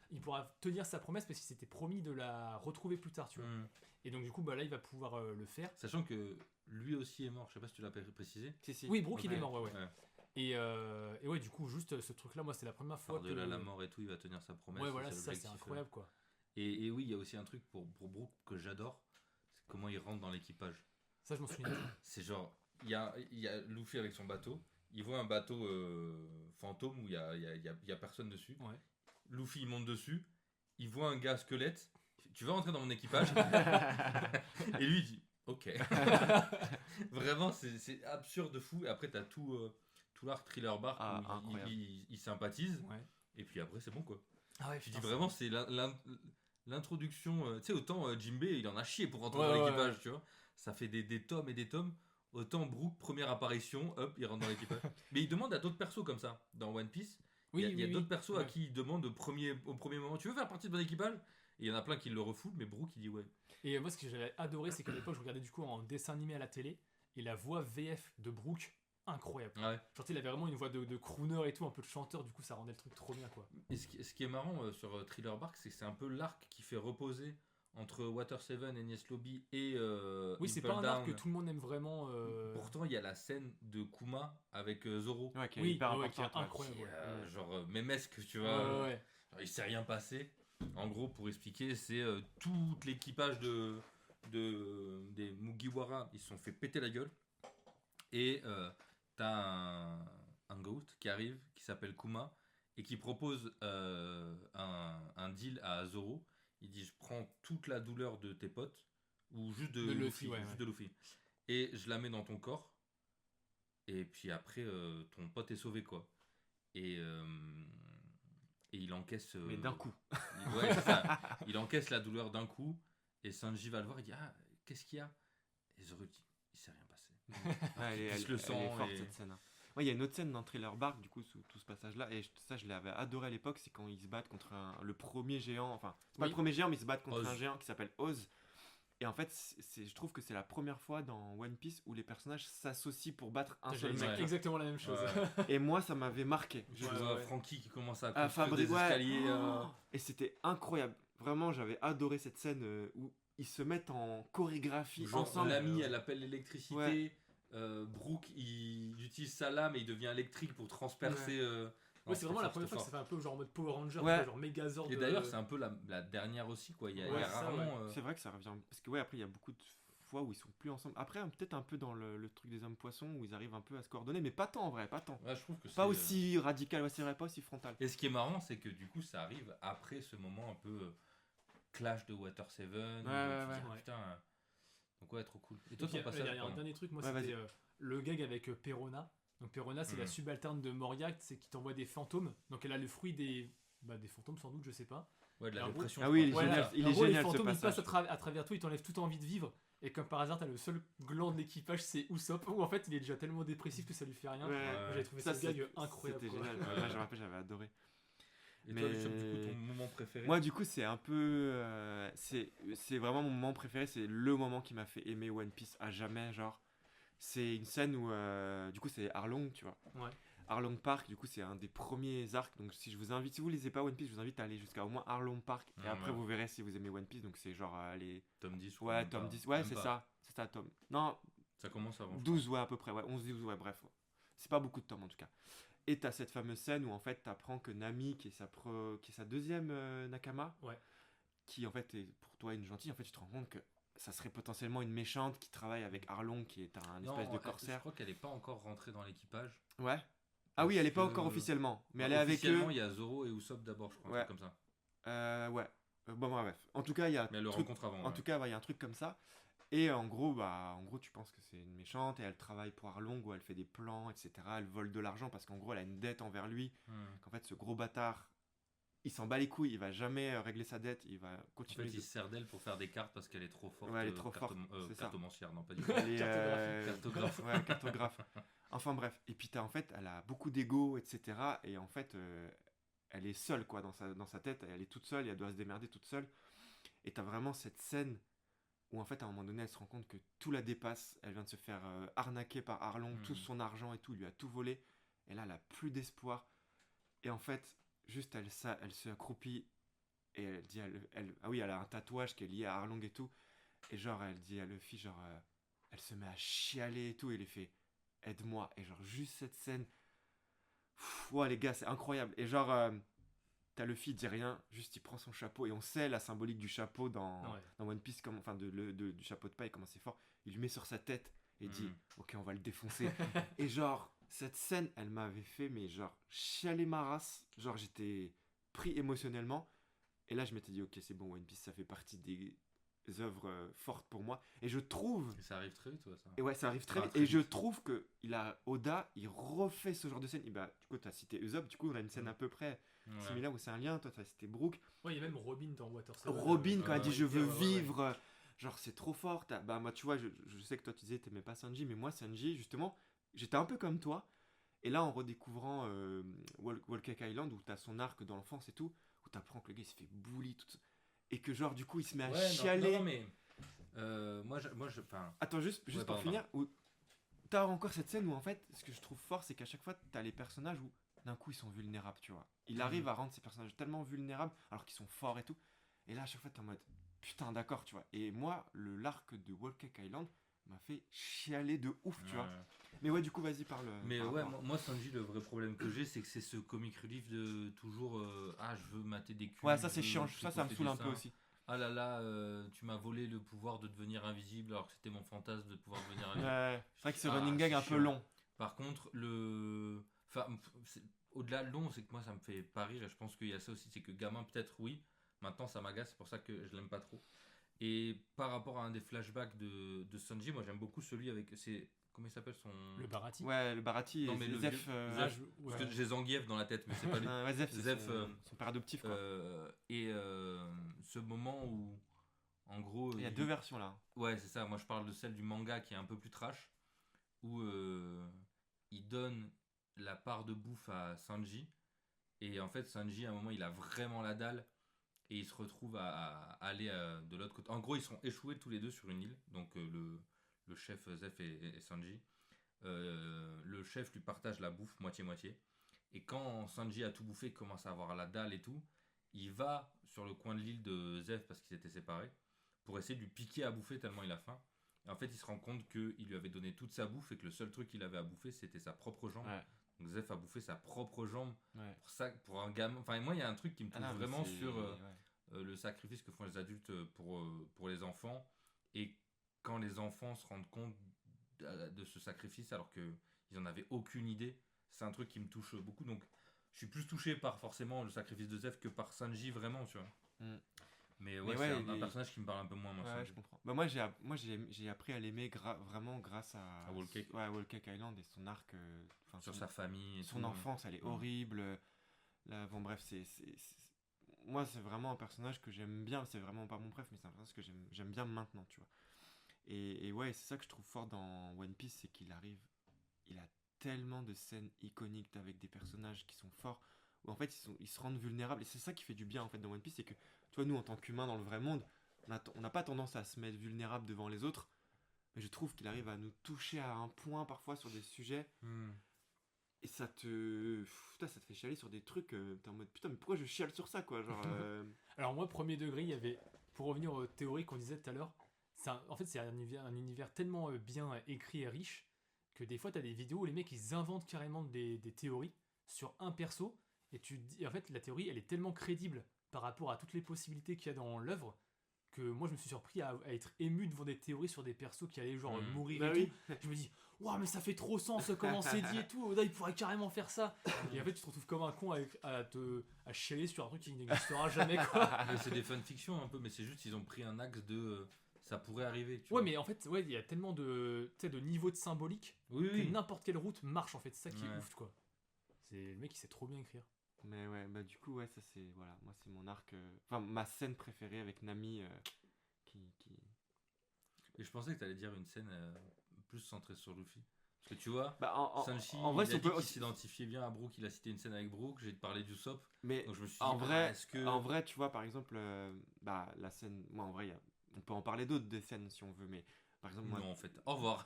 tenir sa promesse parce qu'il s'était promis de la retrouver plus tard, tu vois. Hmm. Et donc, du coup, bah, là, il va pouvoir le faire. Sachant que lui aussi est mort, je sais pas si tu l'as précisé. Si. Oui, Brook, il est Ouais. mort, ouais. Ouais. Et ouais, du coup, juste ce truc-là, moi, c'est la première fois Par-delà la mort et tout, il va tenir sa promesse. Ouais, voilà, c'est c'est ça, c'est l'objectif, incroyable, quoi. Et oui, il y a aussi un truc pour Brook que j'adore, c'est comment il rentre dans l'équipage. Ça, je m'en souviens. C'est genre, il y a Luffy avec son bateau, il voit un bateau fantôme où il y a personne dessus. Ouais. Luffy il monte dessus, il voit un gars squelette, il fait, tu vas rentrer dans mon équipage. Et lui il dit ok. Vraiment c'est absurde de fou. Et après t'as tout l'arc Thriller Bark Ah, où incroyable. il sympathise. Ouais. Et puis après c'est bon quoi. Ah ouais, Tu dis putain, vraiment c'est l'introduction. Tu sais autant Jinbei il en a chié pour rentrer Ouais, dans ouais, l'équipage, tu vois. Ça fait des tomes et des tomes. Autant Brook, première apparition, hop, il rentre dans l'équipage. Mais il demande à d'autres persos comme ça. Dans One Piece, Oui, il y a oui, d'autres oui. persos à Ouais. qui il demande au premier moment tu veux faire partie de mon équipage. Et il y en a plein qui le refoulent, mais Brook il dit ouais. Et moi, ce que j'avais adoré, c'est qu'à l'époque, je regardais du coup en dessin animé à la télé, et la voix VF de Brook, incroyable. Ouais. Genre, tu sais, il avait vraiment une voix de crooner et tout, un peu de chanteur, du coup, ça rendait le truc trop bien, quoi. Et ce qui est marrant sur Thriller Bark, c'est que c'est un peu l'arc qui fait reposer entre Water 7 et Enies Lobby et Oui, c'est Impel pas un arc que Down. tout le monde aime vraiment. Pourtant, il y a la scène de Kuma avec Zoro. Ouais, qui est Oui, hyper ouais, qui est importante. ouais. incroyable. Qui Ouais. est, genre mémesque, tu Ouais, vois. ouais, ouais. Genre, il s'est rien passé. En gros, pour expliquer, c'est tout l'équipage des Mugiwara, ils se sont fait péter la gueule. Et t'as un goat qui arrive, qui s'appelle Kuma, et qui propose un deal à Zoro. Il dit, je prends toute la douleur de tes potes, ou juste de De Luffy, Luffy, ouais, juste ouais. de Luffy, et je la mets dans ton corps. Et puis après, ton pote est sauvé, quoi. Et il encaisse. Mais d'un coup. Ouais, c'est ça. Il encaisse la douleur d'un coup. Et Sanji va le voir. Il dit ah, qu'est-ce qu'il y a? Et Zoro dit il s'est rien passé. Ouais, Il se le sent est forte et- cette scène. Ouais, il y a une autre scène dans Thriller Bark, du coup, sous tout ce passage-là, et ça, je l'avais adoré à l'époque, c'est quand ils se battent contre le premier géant, enfin, c'est pas Oui. le premier géant, mais ils se battent contre Oz. un géant qui s'appelle Oz. Et en fait, je trouve que c'est la première fois dans One Piece où les personnages s'associent pour battre un seul J'allais dire mec. exactement la même chose. Ouais. Et moi, ça m'avait marqué. Je Ouais, vois ouais. Frankie qui commence à Ah, construire Fabri, des ouais. escaliers. Oh Et c'était incroyable. Vraiment, j'avais adoré cette scène où ils se mettent en chorégraphie Genre, ensemble. l'ami, elle appelle l'électricité. Ouais. Brooke, il utilise sa lame et il devient électrique pour transpercer. Ouais, c'est vraiment la première fois que ça ça fait un peu genre en mode Power Ranger, Ouais. tu vois, genre Megazord. Et d'ailleurs, c'est un peu la dernière aussi, quoi. Il y a Ouais, ça, rarement. C'est vrai que ça revient. Parce que, ouais, après, il y a beaucoup de fois où ils sont plus ensemble. Après, peut-être un peu dans le truc des hommes poissons où ils arrivent un peu à se coordonner, mais pas tant en vrai, pas tant. Ouais, je trouve que Pas c'est, aussi radical, ouais, c'est vrai, pas aussi frontal. Et ce qui est marrant, c'est que du coup, ça arrive après ce moment un peu clash de Water 7. ouais, ouais. Putain. Donc, ouais, trop cool. Et Et toi, puis, ton passage. il y a un pardon. dernier truc, moi, Ouais, c'était vas-y. le gag avec Perona. Donc Perona, c'est la Mhm. subalterne de Moria, c'est qui t'envoie des fantômes. Donc elle a le fruit des fantômes sans doute, je sais pas. Ouais, de la Alors, dépression. ah oui, je il est crois. génial. Voilà. Il En est gros, génial, les ce fantômes, ils passage. passent à travers toi, ils t'enlèvent toute envie de vivre. Et comme par hasard, t'as le seul gland de l'équipage, c'est Usopp, où en fait il est déjà tellement dépressif que ça lui fait rien. Ouais. Moi, j'ai trouvé Ça, ce gag incroyable. C'était quoi. génial. Ouais, moi, je me rappelle, j'avais adoré. Et toi, Luciop, du coup, ton moment préféré? Moi, du coup, c'est un peu. C'est vraiment mon moment préféré. C'est le moment qui m'a fait aimer One Piece à jamais. Genre, c'est une scène où. Du coup, c'est Arlong, tu vois. Ouais. Arlong Park, du coup, c'est un des premiers arcs. Donc, si vous lisez pas One Piece, je vous invite à aller jusqu'à au moins Arlong Park. Et après, Ouais. vous verrez si vous aimez One Piece. Donc, c'est genre les. Tome 10, je crois. Ouais, même tome pas. 10. Ouais, Même c'est pas. ça. C'est ça, tome. Non, Ça commence avant. je 12, ouais, à peu près. Ouais, 11-12, ouais, bref. C'est pas beaucoup de tomes en tout cas. Et t'as cette fameuse scène où en fait t'apprends que Nami, qui est sa deuxième Nakama, Ouais. qui en fait est pour toi une gentille, en fait tu te rends compte que ça serait potentiellement une méchante qui travaille avec Arlong, qui est un Non, espèce de je corsaire. crois qu'elle est pas encore rentrée dans l'équipage. Ouais. Ah oui, elle est pas Parce que- encore officiellement, mais Bah, elle est avec eux. officiellement, il y a Zoro et Usopp d'abord, je crois, un Ouais. truc comme ça. Ouais. Bon, bref. En tout cas, il y a Mais elle le truc- rencontre avant. En tout cas, ouais, il y a un truc comme ça. Et en gros, tu penses que c'est une méchante et elle travaille pour Arlong où elle fait des plans, etc. Elle vole de l'argent parce qu'en gros, elle a une dette envers lui. Qu'en fait, ce gros bâtard, il s'en bat les couilles, il va jamais régler sa dette, il va En continuer. fait, il se sert d'elle pour faire des cartes parce qu'elle est trop forte. Ouais, elle est trop forte, c'est ça. Cartomancière, non, pas du tout. Elle est, Cartographe. Ouais, cartographe. Enfin bref. Et puis en fait, elle a beaucoup d'ego, etc. Et en fait, elle est seule quoi dans sa tête. Elle est toute seule, et elle doit se démerder toute seule. Et t'as vraiment cette scène où en fait à un moment donné, elle se rend compte que tout la dépasse. Elle vient de se faire arnaquer par Arlong, tout son argent et tout, il lui a tout volé. Et là, elle a plus d'espoir. Et en fait, juste elle se accroupit et elle dit, ah oui, elle a un tatouage qui est lié à Arlong et tout. Et genre, elle dit à Luffy, genre, elle se met à chialer et tout. Et il fait, aide-moi. Et genre, juste cette scène. Ouais, les gars, c'est incroyable. Et genre, t'as Luffy, il dit rien, juste il prend son chapeau. Et on sait la symbolique du chapeau dans One Piece, enfin, du chapeau de paille, comment c'est fort. Il lui met sur sa tête et dit, ok, on va le défoncer. Et genre, cette scène, elle m'avait fait, mais genre, chialer ma race. Genre, j'étais pris émotionnellement. Et là, je m'étais dit, ok, c'est bon, One Piece, ça fait partie des œuvres fortes pour moi. Et je trouve. Et ça arrive très vite, ouais, ça. Et ouais, ça arrive très Ah, vite. très Et je vite. trouve que Oda, il refait ce genre de scène. Et bah, du coup, t'as cité Usopp, du coup, on a une scène à peu près Ouais. similaire où c'est un lien. Toi, t'as cité Brooke. Ouais, il y a même Robin dans Water 7. Robin, quand elle dit ouais, je veux ouais, ouais. vivre, genre c'est trop fort. Bah, moi, tu vois, je sais que toi, tu disais t'aimais pas Sanji, mais moi, Sanji, justement, j'étais un peu comme toi. Et là, en redécouvrant Whole Cake Island, où t'as son arc dans l'enfance et tout, où t'apprends que le gars il se fait bully, tout ça, et que, genre, du coup, il se met à Ouais, non, chialer. non, mais. Enfin. Attends, juste Ouais, pour pardon, finir, où t'as encore cette scène où, en fait, ce que je trouve fort, c'est qu'à chaque fois, t'as les personnages où, d'un coup, ils sont vulnérables, tu vois. Il arrive à rendre ces personnages tellement vulnérables, alors qu'ils sont forts et tout. Et là, à chaque fois, t'es en mode, putain, d'accord, tu vois. Et moi, l'arc de Whole Cake Island m'a fait chialer de ouf, tu vois. Ouais. Mais ouais, du coup, vas-y, parle. Mais par ouais, rapport. moi Sanji, le vrai problème que j'ai, c'est que c'est ce comic relief de toujours je veux mater des culs. Ouais, ça, c'est je veux chiant. Ça me tripoter saoule des un peu seins. aussi. Ah là là, tu m'as volé le pouvoir de devenir invisible alors que c'était mon fantasme de pouvoir devenir invisible. Ouais, c'est vrai que ce Ah, running gag c'est un peu chiant. long. Par contre, au-delà de long, c'est que moi ça me fait pas rire et je pense qu'il y a ça aussi, c'est que gamin peut-être oui, maintenant ça m'agace, c'est pour ça que je l'aime pas trop. Et par rapport à un des flashbacks de Sanji, moi j'aime beaucoup celui avec, comment il s'appelle son... Le Barati. Ouais, le Barati Non, et mais le Zef. vieux- Ah, Zef. ouais. Parce que j'ai Zangief dans la tête, mais c'est pas lui. Ouais, Zef, c'est Zef, son père adoptif, quoi. Ce moment où, en gros... Il y a deux versions là. Ouais, c'est ça. Moi, je parle de celle du manga qui est un peu plus trash, où il donne la part de bouffe à Sanji. Et en fait, Sanji, à un moment, il a vraiment la dalle. Et il se retrouve à aller de l'autre côté. En gros, ils sont échoués tous les deux sur une île. Donc, le chef Zef et Sanji. Le chef lui partage la bouffe moitié-moitié. Et quand Sanji a tout bouffé, commence à avoir la dalle et tout, il va sur le coin de l'île de Zef parce qu'ils étaient séparés pour essayer de lui piquer à bouffer tellement il a faim. Et en fait, il se rend compte qu'il lui avait donné toute sa bouffe et que le seul truc qu'il avait à bouffer, c'était sa propre jambe. Ouais. Donc Zef a bouffé sa propre jambe. Ouais. Pour ça, pour un gamin. Enfin, moi, il y a un truc qui me touche Ah non, mais vraiment c'est- sur ouais. le sacrifice que font les adultes pour les enfants. Et quand les enfants se rendent compte de ce sacrifice alors qu'ils n'en avaient aucune idée, c'est un truc qui me touche beaucoup. Donc, je suis plus touché par forcément le sacrifice de Zef que par Sanji, vraiment, tu vois. Mm. Mais Mais ouais, ouais, c'est un il- personnage qui me parle un peu moins, moi. Ouais, Sanji. je comprends. Bah, moi, j'ai appris à l'aimer vraiment grâce à Whole Cake. Ouais, Whole Cake Island et son arc. Enfin, Sur son- sa famille. Et son tout, enfance, elle est Ouais. horrible. Là, bon, bref, moi, c'est vraiment un personnage que j'aime bien. C'est vraiment pas mon préf, mais c'est un personnage que j'aime bien maintenant, tu vois. Et ouais, c'est ça que je trouve fort dans One Piece, c'est qu'il arrive. Il a tellement de scènes iconiques avec des personnages qui sont forts, où en fait, ils se rendent vulnérables. Et c'est ça qui fait du bien, en fait, dans One Piece, c'est que, tu vois, nous, en tant qu'humains dans le vrai monde, on n'a pas tendance à se mettre vulnérable devant les autres. Mais je trouve qu'il arrive à nous toucher à un point, parfois, sur des sujets. Et ça te. Putain, ça te fait chialer sur des trucs. T'es en mode putain, mais pourquoi je chiale sur ça, quoi? Genre. Alors moi, premier degré, il y avait, pour revenir aux théories qu'on disait tout à l'heure, en fait c'est un univers tellement bien écrit et riche que des fois t'as des vidéos où les mecs ils inventent carrément des théories sur un perso et tu te dis, en fait la théorie elle est tellement crédible par rapport à toutes les possibilités qu'il y a dans l'œuvre que moi je me suis surpris à être ému devant des théories sur des persos qui allaient genre mourir Bah et oui. tout. Je me dis waouh, mais ça fait trop sens comment c'est dit et tout, là il pourrait carrément faire ça. Et en fait tu te retrouves comme un con à chialer sur un truc qui n'existera jamais, quoi. Mais c'est des fanfictions un peu, mais c'est juste ils ont pris un axe de ça pourrait arriver. Tu Ouais, vois. mais en fait, ouais, il y a tellement de, tu sais, de niveaux de symbolique Oui, que oui. n'importe quelle route marche, en fait. C'est ça qui est Ouais. ouf, quoi. C'est le mec qui sait trop bien écrire. Mais ouais, bah du coup, ouais, ça c'est. Voilà, moi c'est mon arc. Enfin, ma scène préférée avec Nami qui. Et je pensais que t'allais dire une scène plus centrée sur Luffy. Parce que tu vois, Bah, Sanji, en vrai, il si a on dit peut qu'il s'identifiait bien à Brook, il a cité une scène avec Brook, j'ai parlé d'Usopp. Mais Donc je me suis dit, en vrai, est-ce que. en vrai, tu vois, par exemple, bah, la scène. Moi, en vrai, on peut en parler d'autres des scènes si on veut, mais par exemple, moi. Non, en fait. Au revoir.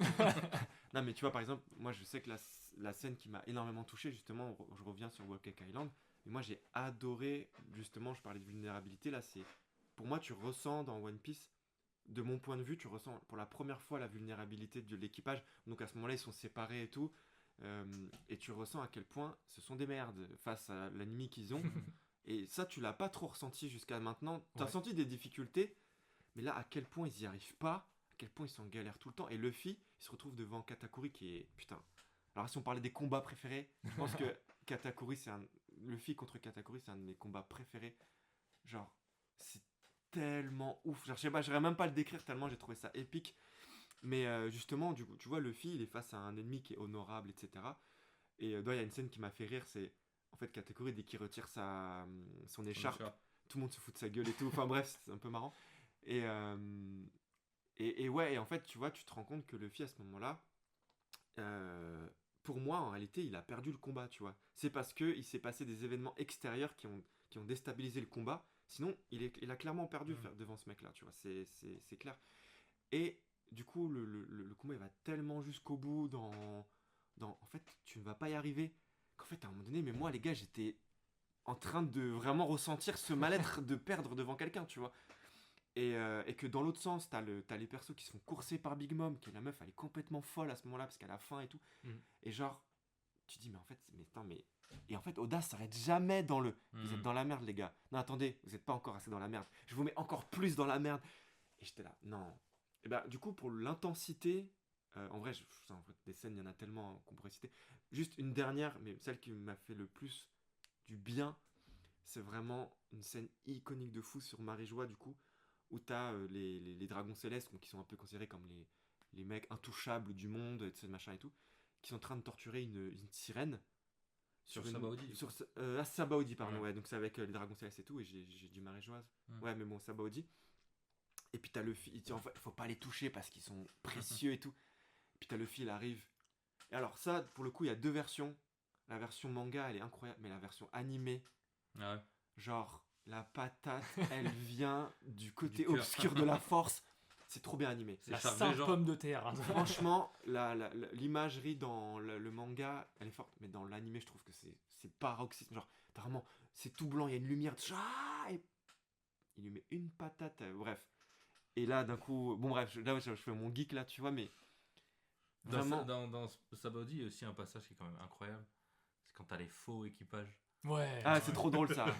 Non, mais tu vois, par exemple, moi je sais que la scène qui m'a énormément touché, justement, je reviens sur Whole Cake Island, mais moi j'ai adoré, justement, je parlais de vulnérabilité, là, c'est. Pour moi, tu ressens dans One Piece, de mon point de vue, tu ressens pour la première fois la vulnérabilité de l'équipage. Donc à ce moment-là, ils sont séparés et tout. Et tu ressens à quel point ce sont des merdes face à l'ennemi qu'ils ont. Et ça, tu l'as pas trop ressenti jusqu'à maintenant. Tu as Ouais. senti des difficultés, mais là, à quel point ils y arrivent pas, à quel point ils sont en galère tout le temps. Et Luffy, il se retrouve devant Katakuri qui est. Putain. Alors, si on parlait des combats préférés, je pense que Katakuri, Luffy contre Katakuri, c'est un de mes combats préférés. Genre, c'est tellement ouf. Genre, je sais pas, j'arrive même pas à le décrire tellement j'ai trouvé ça épique. Mais justement, du coup, tu vois, Luffy, il est face à un ennemi qui est honorable, etc. Et il y a une scène qui m'a fait rire, c'est en fait Katakuri, dès qu'il retire son écharpe, tout le monde se fout de sa gueule et tout. Enfin bref, c'est un peu marrant. Et, ouais, et en fait, tu vois, tu te rends compte que Luffy, à ce moment-là, pour moi, en réalité, il a perdu le combat, tu vois. C'est parce qu'il s'est passé des événements extérieurs qui ont déstabilisé le combat. Sinon, il a clairement perdu devant ce mec-là, tu vois. C'est clair. Et du coup, le combat, il va tellement jusqu'au bout en fait, tu ne vas pas y arriver. Qu'en fait, à un moment donné, mais moi, les gars, j'étais en train de vraiment ressentir ce mal-être de perdre devant quelqu'un, tu vois. Et que dans l'autre sens, t'as les persos qui se font courser par Big Mom, qui est la meuf, elle est complètement folle à ce moment-là, parce qu'elle a faim et tout. Et genre, tu dis, mais en fait, Et en fait, Oda s'arrête jamais dans le. Vous êtes dans la merde, les gars. Non, attendez, vous n'êtes pas encore assez dans la merde. Je vous mets encore plus dans la merde. Et j'étais là, non. Et bah, du coup, pour l'intensité, en vrai, des scènes, il y en a tellement qu'on pourrait citer. Juste une dernière, mais celle qui m'a fait le plus du bien, c'est vraiment une scène iconique de fou sur Marie-Joie, du coup, où t'as les dragons célestes, qui sont un peu considérés comme les mecs intouchables du monde, et machin et tout, qui sont en train de torturer une sirène. Sur Sabaody, du coup. Sabaody, pardon, Ouais. ouais, donc c'est avec les dragons célestes et tout, et j'ai du Marie-Joise. Ouais, mais bon, Sabaody. Et puis t'as Luffy, il dit en fait, faut pas les toucher parce qu'ils sont précieux et tout. Et puis t'as Luffy, il arrive. Et alors, ça, pour le coup, il y a deux versions. La version manga, elle est incroyable, mais la version animée, Ah ouais. genre, la patate, elle vient du côté Du cœur. obscur de la force. C'est trop bien animé. C'est La Charles sainte Jean. pomme de terre. Hein. Franchement, l'imagerie dans le manga, elle est forte, mais dans l'animé, je trouve que c'est paroxysme. Genre, t'as vraiment, c'est tout blanc, il y a une lumière, et il lui met une patate, bref. Et là, d'un coup, bon, bref, là, je fais mon geek là, tu vois, mais vraiment. Dans Sabaody, il y a aussi un passage qui est quand même incroyable. C'est quand t'as les faux équipages. Ouais. Ah, c'est trop drôle ça.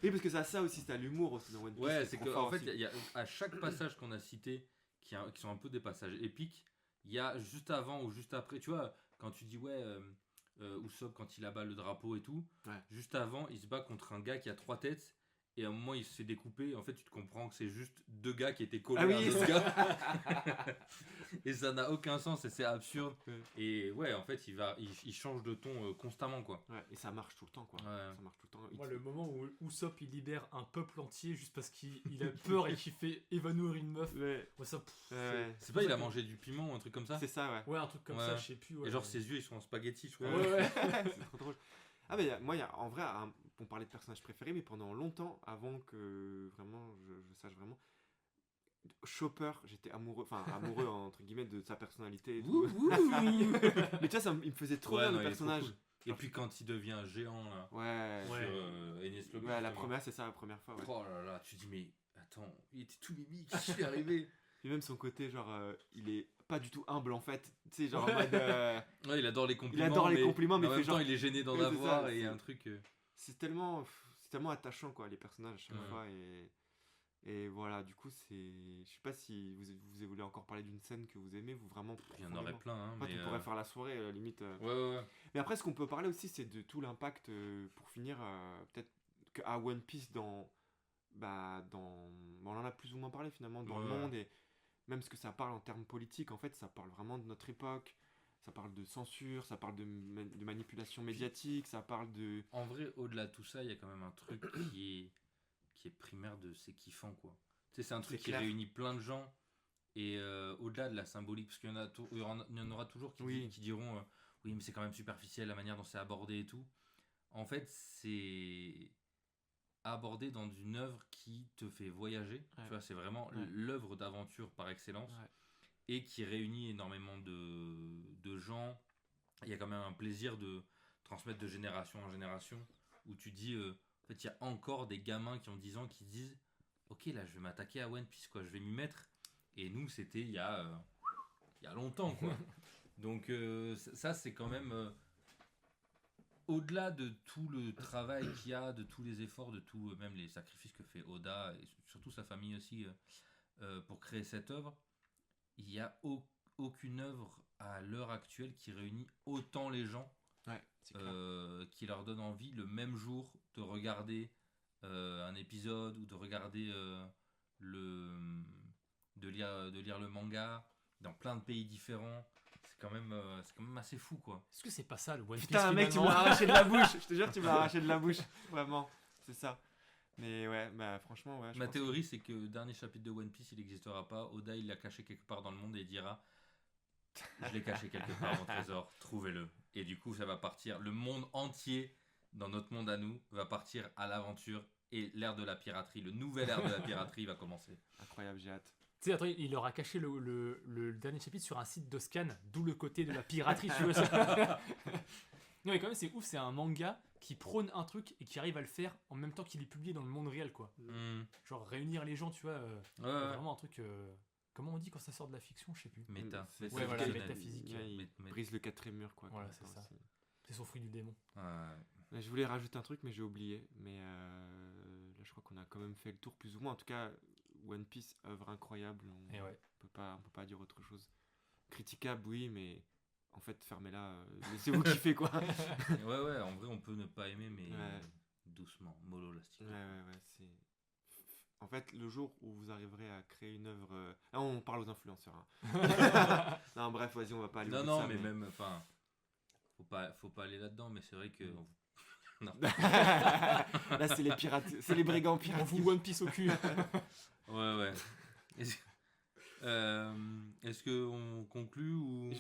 Oui, parce que ça aussi, t'as l'humour aussi dans One Piece. Ouais, c'est trop que fort en fait, aussi. il y a, à chaque passage qu'on a cité, qui sont un peu des passages épiques, il y a juste avant ou juste après, tu vois, quand tu dis ouais, Usopp quand il abat le drapeau et tout, Ouais. juste avant, il se bat contre un gars qui a 3 têtes Et à un moment, il se fait découper. Et en fait, tu te comprends que c'est juste 2 gars qui étaient collés Ah oui, à c'est- d'autres gars. Et ça n'a aucun sens et c'est absurde. Ouais. Et ouais, en fait, il change de ton constamment, quoi. Ouais, et ça marche tout le temps, quoi. Ouais. Ça marche tout le temps. Moi, le moment où Usopp il libère un peuple entier juste parce qu'il a peur et qu'il fait évanouir une meuf, Ouais, moi ça. ouais, C'est pas, il a mangé du piment ou un truc comme ça? c'est ça, ouais. Ouais, un truc comme Ouais. ça, je sais plus. Ouais. Et genre, ses yeux, ils sont en spaghetti, je crois. Ouais, ouais. C'est trop drôle. Ah, mais moi, en vrai, on parlait de personnages préférés, mais pendant longtemps, avant que vraiment je sache vraiment, Chopper, j'étais amoureux, enfin amoureux entre guillemets de sa personnalité et tout. Wouh, wouh. Mais tu vois, il me faisait trop Ouais, bien non, le il est trop personnage. cool. Et puis quand il devient géant, là, Ouais, Ouais. sur Enies Lobby, ouais, la justement. première, c'est ça, la première fois. Ouais. Oh là là, tu dis, mais attends, il était tout mimi, qu'est-ce qui est arrivé? Et même son côté, genre, il est pas du tout humble en fait. Tu sais, genre en mode. Ouais, il adore les compliments. adore les compliments, mais en il même fait temps, genre- il est gêné d'en Ouais, c'est avoir ça, et il y a c'est- un truc. C'est tellement attachant, quoi, les personnages à chaque Ouais. fois. Et voilà, du coup, c'est. Je sais pas si vous voulez encore parler d'une scène que vous aimez, vous vraiment. Il y en aurait profondément. plein, hein. En fait, Mais on pourrait faire la soirée, limite. ouais, ouais, ouais. Mais après, ce qu'on peut parler aussi, c'est de tout l'impact, pour finir, peut-être qu'à One Piece on en a plus ou moins parlé finalement dans le Ouais. monde, et même ce que ça parle en termes politiques, en fait, ça parle vraiment de notre époque, ça parle de censure, ça parle de manipulation médiatique, ça parle de... En vrai, au-delà de tout ça, il y a quand même un truc qui est primaire de c'est kiffant, quoi. Tu sais, c'est un truc C'est qui clair. réunit plein de gens. Et au-delà de la symbolique, parce qu'il y en a, il y en aura toujours Oui. qui diront oui, mais c'est quand même superficiel la manière dont c'est abordé et tout. En fait, c'est abordé dans une œuvre qui te fait voyager. Ouais. Tu vois, c'est vraiment Ouais. l'œuvre d'aventure par excellence Ouais. et qui réunit énormément de gens. Il y a quand même un plaisir de transmettre de génération en génération où tu dis, en fait, il y a encore des gamins qui ont 10 ans qui disent ok, là, je vais m'attaquer à One Piece, quoi, je vais m'y mettre. Et nous, c'était il y a longtemps, quoi. Donc, ça, c'est quand même. Au-delà de tout le travail qu'il y a, de tous les efforts, de tout, même les sacrifices que fait Oda, et surtout sa famille aussi, pour créer cette œuvre, il n'y a aucune œuvre à l'heure actuelle qui réunit autant les gens, Ouais, c'est clair. qui leur donne envie le même jour de regarder un épisode ou de regarder de lire le manga dans plein de pays différents. C'est quand même assez fou, quoi. Est-ce que c'est pas ça le One Piece Putain, mec, tu me finalement l'as arraché de la bouche, je te jure, tu me l'as arraché de la bouche, vraiment, c'est ça. Mais ouais, bah franchement, ouais. je Ma pense théorie, c'est que le dernier chapitre de One Piece, il n'existera pas. Oda, il l'a caché quelque part dans le monde et il dira je l'ai caché quelque part, mon trésor, trouvez-le. Et du coup, ça va partir. Le monde entier, dans notre monde à nous, va partir à l'aventure et l'ère de la piraterie, le nouvel ère de la piraterie va commencer. Incroyable, j'ai hâte. Tu sais, attends, il leur a caché le dernier chapitre sur un site de scan, d'où le côté de la piraterie, tu vois. Non, mais quand même, c'est ouf, c'est un manga qui prône un truc et qui arrive à le faire en même temps qu'il est publié dans le monde réel, quoi. Hmm. Genre réunir les gens, tu vois. Ouais, ouais. Vraiment un truc. Comment on dit quand ça sort de la fiction, je sais plus. Méta. C'est- Ouais, voilà, Métaphysique. métaphysique. Ouais, il Mét- brise le quatrième mur, quoi. Voilà, comme c'est ça. c'est- C'est son fruit du démon. Ouais. Là, je voulais rajouter un truc, mais j'ai oublié. Mais là, je crois qu'on a quand même fait le tour, plus ou moins. En tout cas, One Piece, œuvre incroyable. On Et ouais. peut pas dire autre chose. Critiquable, oui, mais en fait, fermez-la. Laissez-vous kiffer, quoi. Ouais, en vrai, on peut ne pas aimer, mais Ouais. doucement, mollo lastique. Ouais, c'est. En fait, le jour où vous arriverez à créer une œuvre. Là, on parle aux influenceurs. Hein. Non, bref, vas-y, on va pas aller au Non, bout de non, ça, mais même, enfin, faut pas aller là-dedans, mais c'est vrai que. Là, c'est les pirates, c'est les brigands On pirates. fout One Piece au cul. Ouais. Est-ce qu'on conclut ou.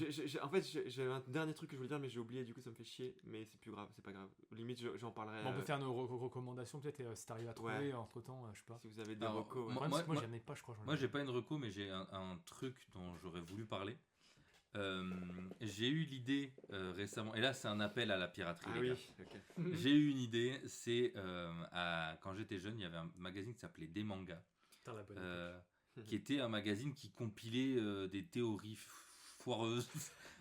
En fait, j'avais un dernier truc que je voulais dire, mais j'ai oublié, du coup, ça me fait chier. Mais c'est plus grave, c'est pas grave. Limite, j'en parlerai. Bon, on peut faire nos recommandations peut-être, et si t'arrives à trouver Ouais. entre temps, je sais pas. Si vous avez des Alors, recos. ouais. moi- Le problème, c'est que moi- j'en ai pas, je crois. Moi, j'ai pas une reco, mais j'ai un truc dont j'aurais voulu parler. J'ai eu l'idée récemment, et là, c'est un appel à la piraterie. Ah les oui, gars. ok. J'ai eu une idée, c'est quand j'étais jeune, il y avait un magazine qui s'appelait Des Mangas, Putain, la bonne qui était un magazine qui compilait des théories foireuses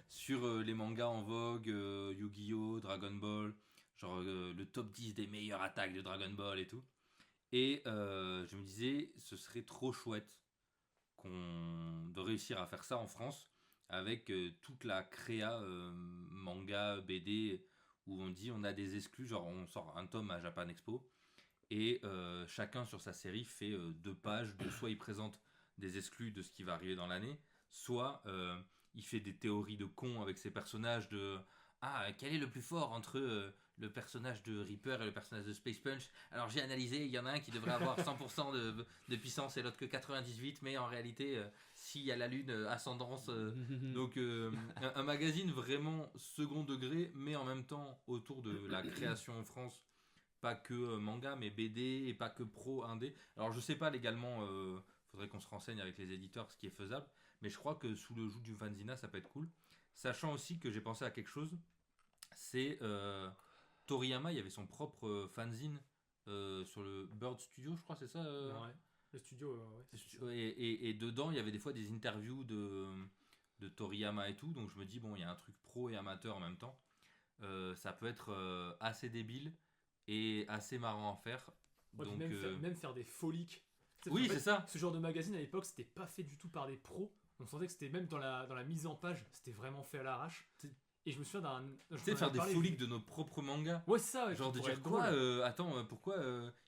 sur les mangas en vogue, Yu-Gi-Oh, Dragon Ball, genre le top 10 des meilleures attaques de Dragon Ball et tout. Et je me disais, ce serait trop chouette de réussir à faire ça en France avec toute la créa manga, BD, où on dit on a des exclus, genre on sort un tome à Japan Expo Et chacun sur sa série fait 2 pages de soit il présente des exclus de ce qui va arriver dans l'année, soit il fait des théories de cons avec ses personnages de quel est le plus fort entre le personnage de Reaper et le personnage de Space Punch. Alors j'ai analysé, il y en a un qui devrait avoir 100% de puissance et l'autre que 98, mais en réalité s'il y a la lune ascendance donc un magazine vraiment second degré, mais en même temps autour de la création en France, pas que manga mais BD et pas que pro indé. Alors je sais pas légalement, faudrait qu'on se renseigne avec les éditeurs ce qui est faisable, mais je crois que sous le joug du fanzina ça peut être cool. Sachant aussi que j'ai pensé à quelque chose, c'est Toriyama, il y avait son propre fanzine sur le Bird Studio, je crois, c'est ça Ouais. Le studio, ouais. et dedans, il y avait des fois des interviews de Toriyama et tout, donc je me dis, bon, il y a un truc pro et amateur en même temps. Ça peut être assez débile et assez marrant à faire. Ouais, puis Donc, même faire des foliques. Tu sais, oui, en fait, c'est ça. Ce genre de magazine à l'époque, c'était pas fait du tout par des pros. On sentait que c'était même dans la mise en page, c'était vraiment fait à l'arrache. Et je me souviens d'un. Tu sais, faire des foliques de nos propres mangas. Ouais, c'est ça. Ouais, Genre qui de pourrait dire être quoi drôle. attends, pourquoi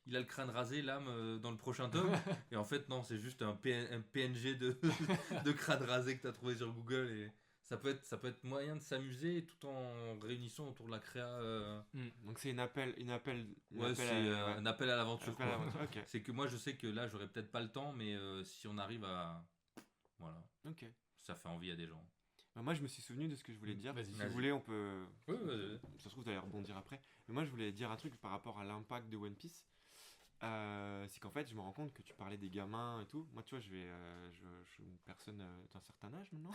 il a le crâne rasé, l'âme, dans le prochain tome. Et en fait, non, c'est juste un PNG de crâne rasé que t'as trouvé sur Google. Et ça peut être moyen de s'amuser tout en réunissant autour de la créa. Donc c'est un appel Ouais, c'est un appel à l'aventure. appel à Quoi. l'aventure, ok. C'est que moi, je sais que là, j'aurais peut-être pas le temps, mais si on arrive à. Voilà, Ok. ça fait envie à des gens. Bah, moi, je me suis souvenu de ce que je voulais dire. Vas-y. Si Vas-y. vous voulez, on peut. Ouais, ouais. Ça se trouve, d'aller rebondir après. Mais moi, je voulais dire un truc par rapport à l'impact de One Piece. C'est qu'en fait, je me rends compte que tu parlais des gamins et tout. Moi, tu vois, je suis une personne d'un certain âge maintenant.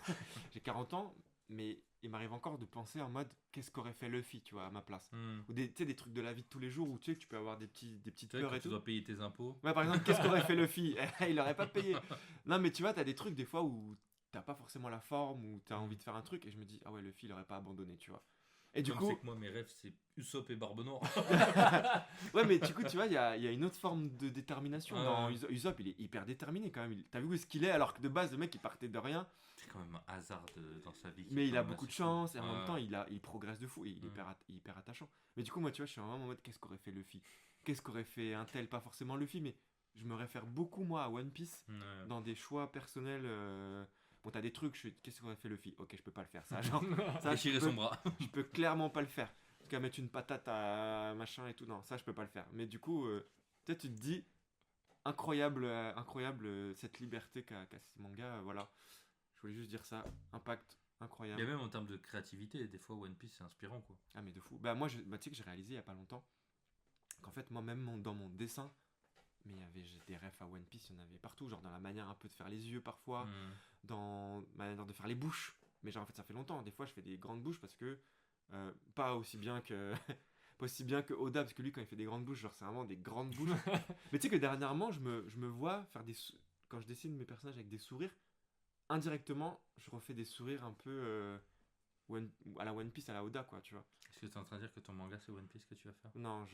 J'ai 40 ans, mais il m'arrive encore de penser en mode qu'est-ce qu'aurait fait Luffy, tu vois, à ma place. Ou tu sais, des trucs de la vie de tous les jours où tu sais que tu peux avoir des petites Tu sais, peurs quand et tu tout. dois payer tes impôts. Ouais, par exemple, qu'est-ce qu'aurait fait Luffy? Il aurait pas payé. Non, mais tu vois, t'as des trucs des fois où t'as pas forcément la forme, où t'as envie de faire un truc, et je me dis, ah ouais, Luffy, il aurait pas abandonné, tu vois. Et du Comme coup, c'est que moi, mes rêves, c'est Usopp et Barbe Noire. ouais, mais du coup, tu vois, il y a une autre forme de détermination. Ouais, Dans ouais. Usopp, il est hyper déterminé quand même. T'as vu où est-ce qu'il est, alors que de base, le mec, il partait de rien. C'est quand même un hasard dans sa vie. Mais il a Quand même beaucoup de assez chance, fou. et en même Ouais. temps, il progresse de fou, et il est hyper attachant. Mais du coup, moi, tu vois, je suis vraiment en mode, qu'est-ce qu'aurait fait Luffy? Qu'est-ce qu'aurait fait un tel? Pas forcément Luffy, mais je me réfère beaucoup, moi, à One Piece, Ouais. dans des choix personnels. Bon, t'as des trucs, qu'est-ce qu'aurait fait Luffy? Ok, je peux pas le faire, ça. Genre, ça, je Déchirer peux- son bras. je peux clairement pas le faire. En tout cas, mettre une patate à machin et tout, non, ça, je peux pas le faire. Mais du coup, peut-être tu te dis, incroyable, cette liberté qu'a ce manga, voilà. Je voulais juste dire ça, impact Il incroyable. y a même en termes de créativité, des fois One Piece c'est inspirant quoi. Ah, mais de fou. Bah, moi, tu sais que j'ai réalisé il y a pas longtemps qu'en fait, moi-même, dans mon dessin, mais j'ai des refs à One Piece, il y en avait partout, genre dans la manière un peu de faire les yeux parfois, dans ma manière de faire les bouches. Mais genre, en fait, ça fait longtemps. Des fois, je fais des grandes bouches parce que pas aussi bien que pas aussi bien que Oda, parce que lui, quand il fait des grandes bouches, genre, c'est vraiment des grandes bouches. Mais tu sais que dernièrement, je me vois faire quand je dessine mes personnages avec des sourires, indirectement, je refais des sourires un peu à la One Piece, à la Oda, quoi, tu vois. Est-ce que tu es en train de dire que ton manga c'est One Piece que tu vas faire? Non,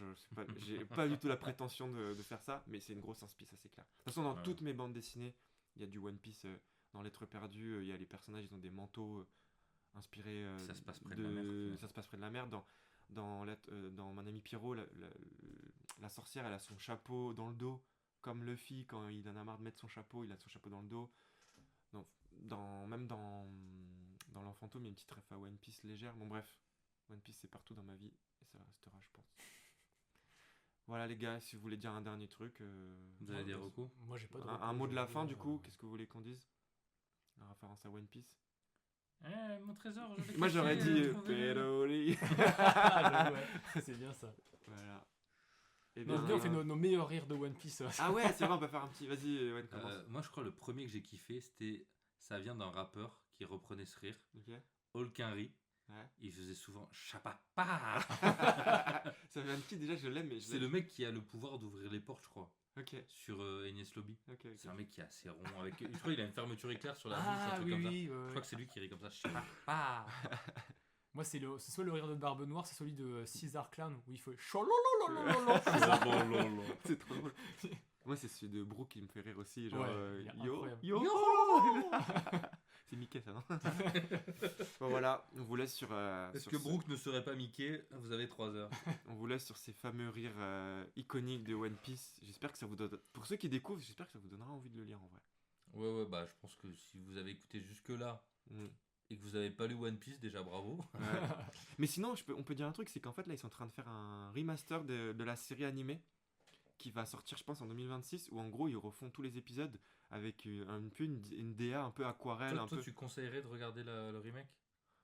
j'ai pas du tout la prétention de faire ça, mais c'est une grosse inspi, ça c'est clair. De toute façon, dans Ouais. toutes mes bandes dessinées, il y a du One Piece. Dans Lettres perdues, il y a les personnages, ils ont des manteaux inspirés Ça se passe près de la mer, tu vois. Ça se passe près de la mer. Dans Mon ami Pierrot, la sorcière, elle a son chapeau dans le dos, comme Luffy, quand il en a marre de mettre son chapeau, il a son chapeau dans le dos. Même dans L'Enfant Fantôme, il y a une petite ref à One Piece légère. Bon, bref, One Piece c'est partout dans ma vie, et ça restera, je pense. Voilà les gars, si vous voulez dire un dernier truc. Vous avez des recours? Moi, j'ai pas de un mot de la fin, du coup, qu'est-ce que vous voulez qu'on dise? En référence à One Piece. Mon trésor, je l'ai Moi j'aurais caché, dit trouvez-le. Perori. Ah, ouais, c'est bien ça. Voilà. Et Mais on fait nos meilleurs rires de One Piece. Ah ouais, c'est vrai, on peut faire un petit. Vas-y, Ewan, commence. Moi je crois le premier que j'ai kiffé ça vient d'un rappeur qui reprenait ce rire, Ok. Olkinry. Ouais. Il faisait souvent Chapapa. Ça vient de qui déjà? Je l'aime, mais je C'est le mec qui a le pouvoir d'ouvrir les portes, je crois, Ok, sur Enies Lobby. ok. C'est un mec qui est assez rond avec. Je crois qu'il a une fermeture éclair sur la bouche, un Ah truc oui, comme ça. oui. Je crois que c'est lui qui rit comme ça. Chapapa. Moi, c'est soit le rire de Barbe Noire, c'est celui de Caesar Clown, où il fait chololololololol. C'est trop drôle. Moi, c'est celui de Brooke qui me fait rire aussi. Genre, Ouais, il est yo, incroyable. yo, C'est Mickey ça, non? Bon, voilà, on vous laisse sur. Est-ce sur que ce- Brooke ne serait pas Mickey? Vous avez 3 heures. On vous laisse sur ces fameux rires iconiques de One Piece. J'espère que ça vous donne. Pour ceux qui découvrent, j'espère que ça vous donnera envie de le lire en vrai. Ouais, bah je pense que si vous avez écouté jusque-là Mm. et que vous avez pas lu One Piece, déjà bravo. Ouais. Mais sinon, on peut dire un truc, c'est qu'en fait là, ils sont en train de faire un remaster de la série animée qui va sortir, je pense, en 2026, où en gros ils refont tous les épisodes avec une DA un peu aquarelle, Toi, un peu. tu conseillerais de regarder le remake?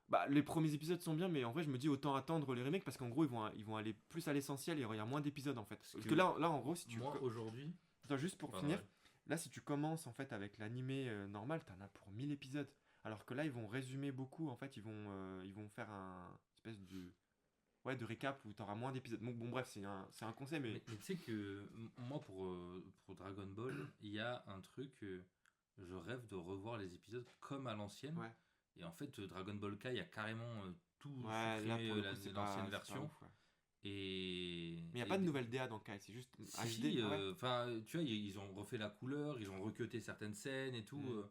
Bah, les premiers épisodes sont bien, mais en vrai, je me dis autant attendre les remakes parce qu'en gros, ils vont aller plus à l'essentiel et il y aura moins d'épisodes en fait. Parce que là, en gros, si tu. Moi aujourd'hui, Attends, juste pour Pardon, finir, ouais. là, si tu commences en fait avec l'animé normal, t'en as pour 1000 épisodes. Alors que là, ils vont résumer beaucoup. En fait, ils vont faire un espèce de récap où t'auras moins d'épisodes. Bon, bref, c'est un conseil, mais. mais tu sais que moi pour Dragon Ball, il y a un truc, je rêve de revoir les épisodes comme à l'ancienne. Ouais. Et en fait, Dragon Ball Kai a carrément tout Ouais, là, supprimé pour le coup, c'est pas- l'ancienne c'est pas version. ouf, ouais. Et Mais il n'y a pas de nouvelle DA dans Kai, c'est juste Si, HD. Ouais. enfin, tu vois, ils ont refait la couleur, ils ont recuté certaines scènes et tout. Mm.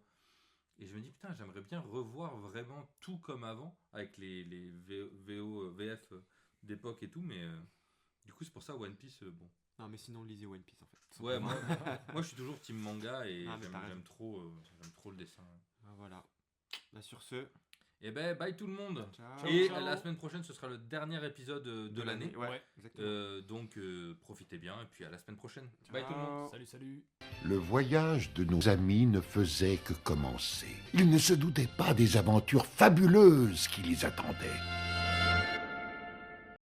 Et je me dis, putain, j'aimerais bien revoir vraiment tout comme avant, avec les VF d'époque et tout, mais du coup, c'est pour ça One Piece, bon. Non, mais sinon, lisez One Piece en fait. tout Ouais, simplement. moi je suis toujours team manga et Ah, mais t'as raison. j'aime trop le dessin. Bah, voilà. Bah, sur ce, Et ben, bye tout le monde! ciao. Et ciao. la semaine prochaine, ce sera le dernier épisode de l'année. Ouais, Ouais. exactement. Donc, profitez bien, et puis à la semaine prochaine. Bye tout le monde! Ciao. Salut. Le voyage de nos amis ne faisait que commencer. Ils ne se doutaient pas des aventures fabuleuses qui les attendaient.